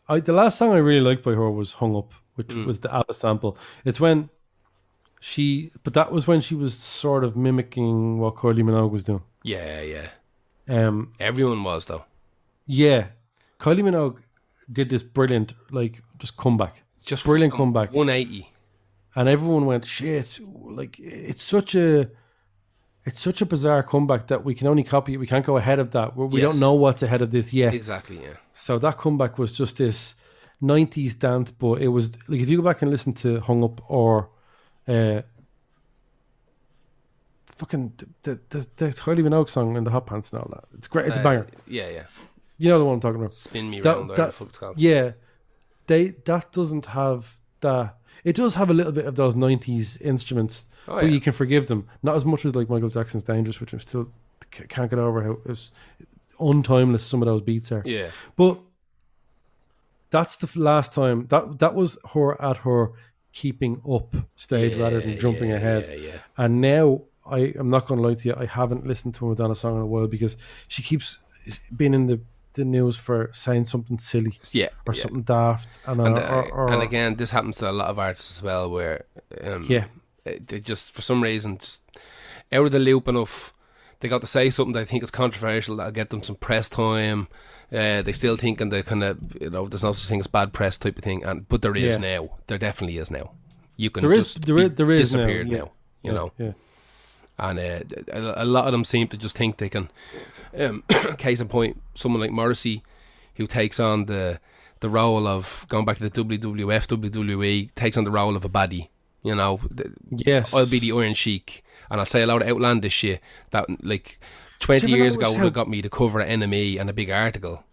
last song I really liked by her was Hung Up, which was the ABBA sample. It's when but that was when she was sort of mimicking what Kylie Minogue was doing. Yeah. Everyone was, though. Yeah. Kylie Minogue did this brilliant, like, just comeback. Just brilliant comeback. 180. And everyone went, shit, like, it's such a bizarre comeback that we can only copy it. We can't go ahead of that. We don't know what's ahead of this yet. Exactly, yeah. So that comeback was just this 90s dance, but it was, like, if you go back and listen to Hung Up or fucking the Kylie Minogue song in the Hot Pants and all that. It's great. It's a banger. Yeah. You know the one I'm talking about. Spin Me Round, whatever the fuck it's called. Yeah. That doesn't have that. It does have a little bit of those 90s instruments, but you can forgive them. Not as much as like Michael Jackson's Dangerous, which I still can't get over how it's untimeless some of those beats are. Yeah. But that's the last time. That was her at her keeping up stage rather than jumping ahead. Yeah. And now, I'm not going to lie to you, I haven't listened to a Madonna song in a while because she keeps being in the news for saying something silly or something daft. And again, this happens to a lot of artists as well, where they just, for some reason, just out of the loop enough, they got to say something they think is controversial that'll get them some press time. They still thinking they kind of, there's no such thing as bad press type of thing, but there is now. There definitely is now. You can there is disappeared now. You know. Yeah. And a lot of them seem to just think they can. Case in point, someone like Morrissey, who takes on the role of, going back to the WWF, WWE, takes on the role of a baddie. Yes. I'll be the Iron Sheik, and I'll say a lot of outlandish shit that, like, 20 years ago would have got me the cover of NME and a big article.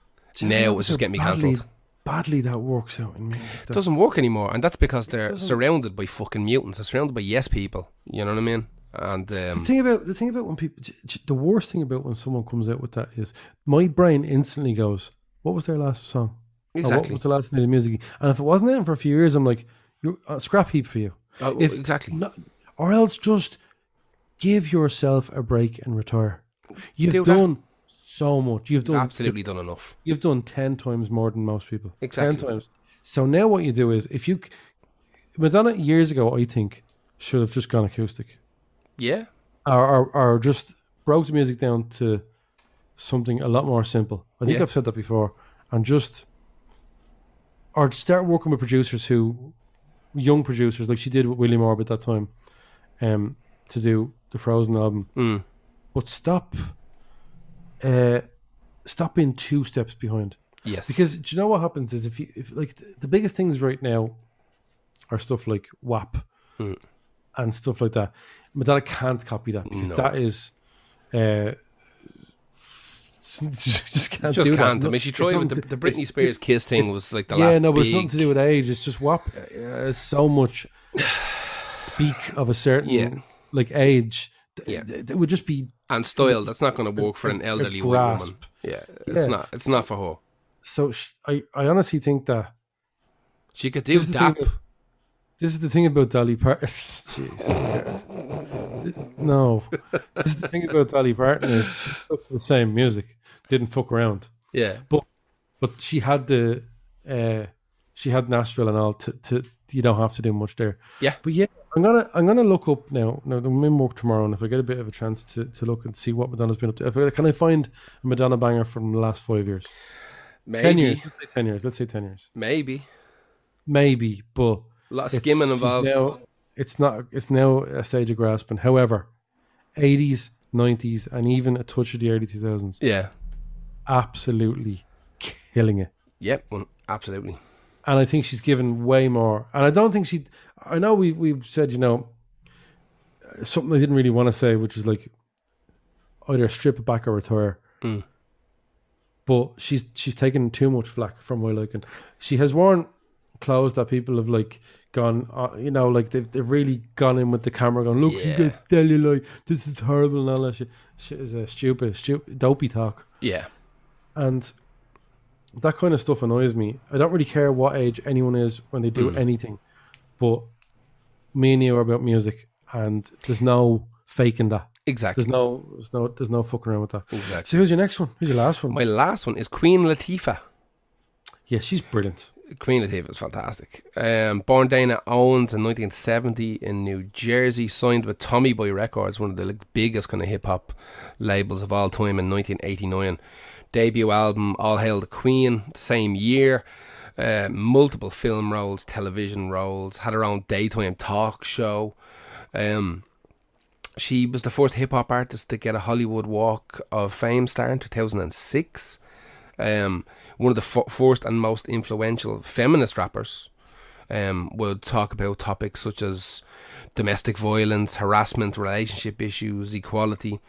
Now it's just getting me cancelled. Badly that works out in music. It doesn't work anymore, and that's because they're surrounded by fucking mutants. They're surrounded by yes people. You know what I mean? And the thing about when people, the worst thing about when someone comes out with that is my brain instantly goes, "What was their last song? exactly. Or what was the last night of music?" And if it wasn't in for a few years, I'm like, "You're a scrap heap for you." Exactly. Or else just give yourself a break and retire. You've Do done so much. You've done absolutely done enough. You've done 10 times more than most people. Exactly. 10 times. So now what you do is, Madonna years ago, I think, should have just gone acoustic. Yeah. Or just broke the music down to something a lot more simple. I think I've said that before. And or start working with producers young producers, like she did with William Orbit that time, to do the Frozen album. But stop being 2 steps behind. Yes. Because do you know what happens is if like the biggest things right now are stuff like WAP and stuff like that. Madonna can't copy that because that is just can't do that. I mean, she tried with the Britney Spears Kiss thing was like the last. Yeah, no, but big... it's nothing to do with age. It's just WAP is so much speak of a certain like age. Yeah, it would just be and style. That's not going to work for an elderly white woman. Yeah, it's not. It's not for her. So I honestly think that she could do DAP. This is the thing about Dolly Parton. Jeez. No. This is the thing about Dolly Parton is she took the same music. Didn't fuck around. Yeah. But she had she had Nashville and all to you don't have to do much there. Yeah. But yeah, I'm gonna look up now. Now I'm in work tomorrow, and if I get a bit of a chance to look and see what Madonna's been up to, can I find a Madonna banger from the last 5 years? Maybe. 10 years. Let's say 10 years. Maybe, but a lot of skimming involved. It's now a stage of grasping. However, 80s, 90s, and even a touch of the early 2000s. Yeah. Absolutely killing it. Yep, absolutely. And I think she's given way more. And I don't think I know we've said, something I didn't really want to say, which is like either strip it back or retire. But she's taken too much flack from my liking. She has worn clothes that people have like gone, like they've really gone in with the camera going, look, you got cellulite, this is horrible and all that shit is a stupid, dopey talk. Yeah. And that kind of stuff annoys me. I don't really care what age anyone is when they do anything, but me and you are about music, and there's no faking that. Exactly. There's no fucking around with that. Exactly. So who's your next one? Who's your last one? My last one is Queen Latifah. Yeah, she's brilliant. Queen Latifah is fantastic. Born Dana Owens in 1970 in New Jersey, signed with Tommy Boy Records, one of the biggest kind of hip hop labels of all time, in 1989. Debut album All Hail the Queen the same year. Multiple film roles, television roles, had her own daytime talk show. She was the first hip hop artist to get a Hollywood Walk of Fame star in 2006. One of the first and most influential feminist rappers. Would talk about topics such as domestic violence, harassment, relationship issues, equality.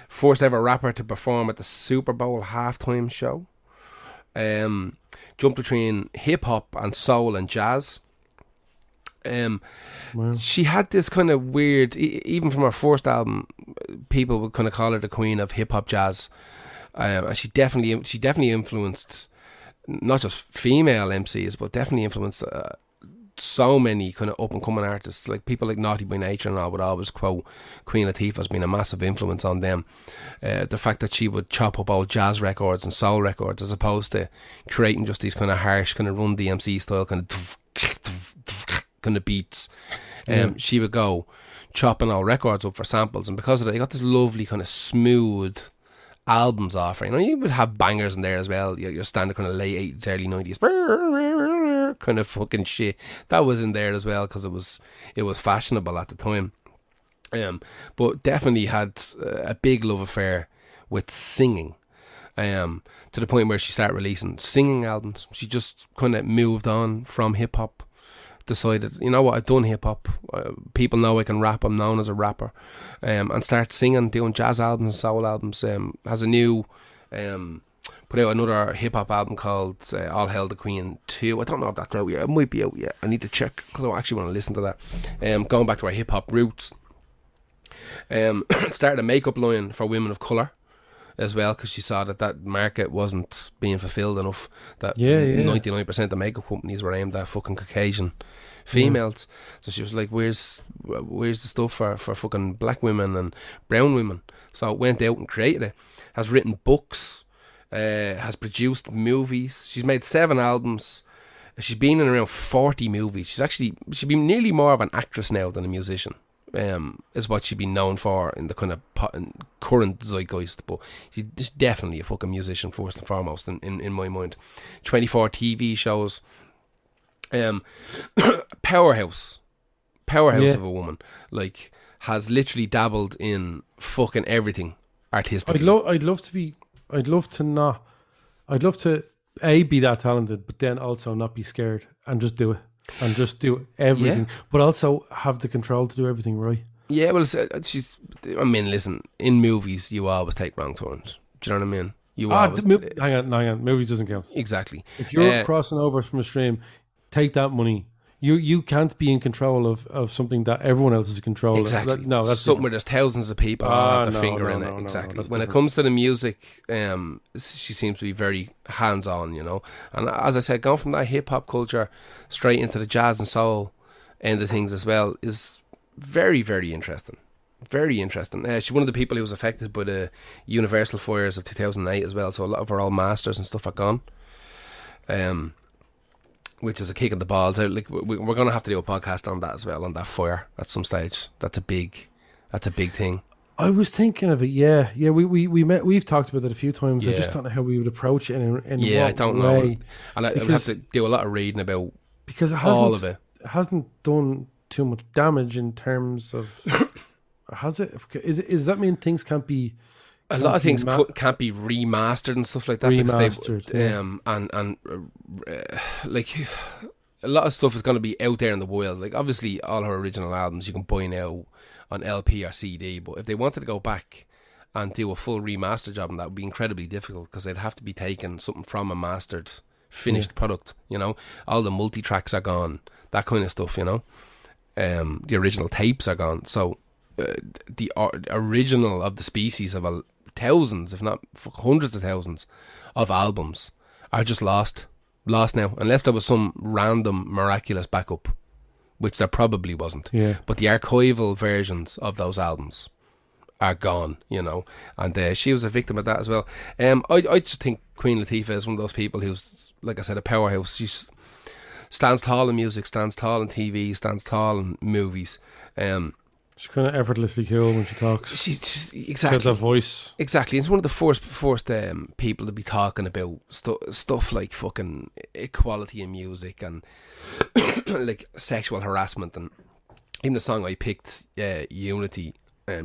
First ever rapper to perform at the Super Bowl halftime show. Jumped between hip hop and soul and jazz. Wow. She had this kind of weird, even from her first album, people would kind of call her the queen of hip hop jazz. And she definitely influenced not just female MCs, but definitely influenced so many kind of up and coming artists. Like people like Naughty by Nature and all would always quote Queen Latifah as being a massive influence on them. The fact that she would chop up old jazz records and soul records as opposed to creating just these kind of harsh kind of Run DMC style kind of beats. She would go chopping all records up for samples, and because of that, you got this lovely kind of smooth albums off her. You would have bangers in there as well. Your standard kind of late 80s, early 90s kind of fucking shit that was in there as well, because it was fashionable at the time. But definitely had a big love affair with singing, to the point where she started releasing singing albums. She just kind of moved on from hip hop, decided, you know what, I've done hip hop, people know I can rap, I'm known as a rapper, and started singing, doing jazz albums and soul albums. Has a new put out another hip hop album called All Hail the Queen 2. I don't know if that's out yet. It might be out yet. I need to check because I actually want to listen to that. Going back to our hip hop roots, Started a makeup line for women of colour as well, because she saw that market wasn't being fulfilled enough. That 99% of makeup companies were aimed at fucking Caucasian females. So she was like, where's the stuff for fucking black women and brown women? So went out and created it. Has written books, has produced movies. She's made 7 albums. She's been in around 40 movies. She's been nearly more of an actress now than a musician. Is what she'd been known for in the kind of current zeitgeist, but she's definitely a fucking musician first and foremost in my mind. 24 TV shows. Powerhouse of a woman, like, has literally dabbled in fucking everything artistically. I'd love to be that talented, but then also not be scared and just do it and just do everything, but also have the control to do everything right. Yeah, well, listen, in movies you always take wrong turns. Do you know what I mean? Hang on, movies doesn't count. Exactly. If you're crossing over from a stream, take that money. You can't be in control of something that everyone else is in control of. Exactly. That's something different. Where there's thousands of people have their finger in it. Exactly. When it comes to the music, she seems to be very hands-on, you know. And as I said, going from that hip-hop culture straight into the jazz and soul end of things as well is very, very interesting. Very interesting. She's one of the people who was affected by the Universal fires of 2008 as well, so a lot of her old masters and stuff are gone. Which is a kick in the balls. Like, we're going to have to do a podcast on that as well, on that fire at some stage. That's a big thing. I was thinking of it. Yeah. We've talked about it a few times. I just don't know how we would approach it in I don't know. And I would have to do a lot of reading about because all of it. It hasn't done too much damage in terms of. Has it? Is that mean things can't be? A lot of things can't be remastered and stuff like that. Remastered, like a lot of stuff is going to be out there in the wild. Like, obviously, all her original albums you can buy now on LP or CD. But if they wanted to go back and do a full remaster job, and that would be incredibly difficult because they'd have to be taking something from a mastered, finished product. You know, all the multi tracks are gone, that kind of stuff. You know, the original tapes are gone. So the original of the species of thousands, if not hundreds of thousands of albums are just lost now, unless there was some random miraculous backup, which there probably wasn't. But the archival versions of those albums are gone, you know, and she was a victim of that as well. I just think Queen Latifah is one of those people who's, like I said, a powerhouse. She stands tall in music, stands tall in TV, stands tall in movies. She's kind of effortlessly cool when she talks. She's exactly. She has a voice. Exactly. It's one of the first people to be talking about stuff like fucking equality in music and like sexual harassment, and even the song I picked, Unity.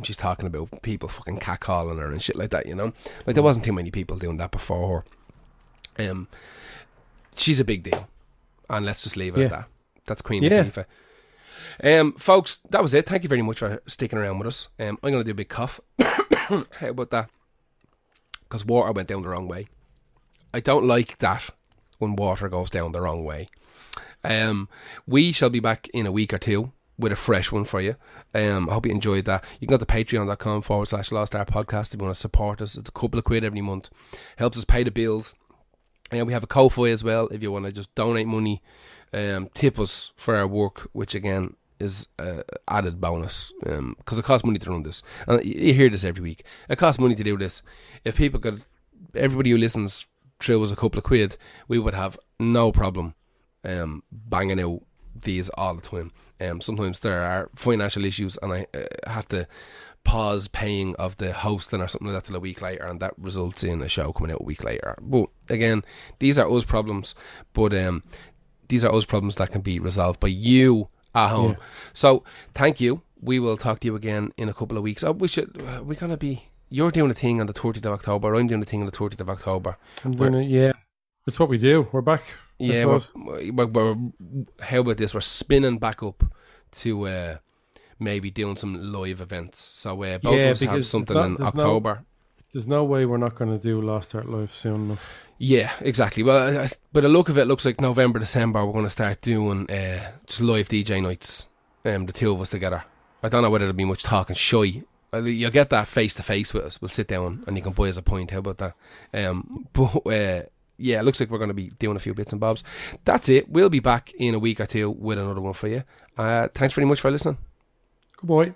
She's talking about people fucking catcalling her and shit like that. You know, like there wasn't too many people doing that before her. She's a big deal, and let's just leave it at that. That's Queen Latifah. Folks, that was it. Thank you very much for sticking around with us. I'm going to do a big cough. How about that? Because water went down the wrong way. I don't like that when water goes down the wrong way. We shall be back in a week or two with a fresh one for you. I hope you enjoyed that. You can go to patreon.com/Lost Art Podcast if you want to support us. It's a couple of quid every month. Helps us pay the bills. And we have a Ko-Fi as well if you want to just donate money. Tip us for our work, which again is added bonus, because it costs money to run this, and you hear this every week. It costs money to do this. If people could, everybody who listens through us a couple of quid, we would have no problem banging out these all the time. Sometimes there are financial issues and I have to pause paying of the hosting or something like that till a week later, and that results in a show coming out a week later. But again, these are us problems, but these are us problems that can be resolved by you at home. So thank you. We will talk to you again in a couple of weeks. We're gonna be, you're doing a thing on the 30th of October, I'm doing a thing on the 30th of October. I'm doing it, it's what we do. We're back. We're how about this, we're spinning back up to maybe doing some live events, so both of us have something in October. There's no way we're not going to do Lost Art Live soon enough. Yeah, exactly. Well, by the look of it, looks like November, December, we're going to start doing just live DJ nights, the two of us together. I don't know whether there'll be much talking shy you'll get that face to face with us. We'll sit down and you can buy us a pint. How about that? But yeah, it looks like we're going to be doing a few bits and bobs. That's it. We'll be back in a week or two with another one for you. Thanks very much for listening. Good boy.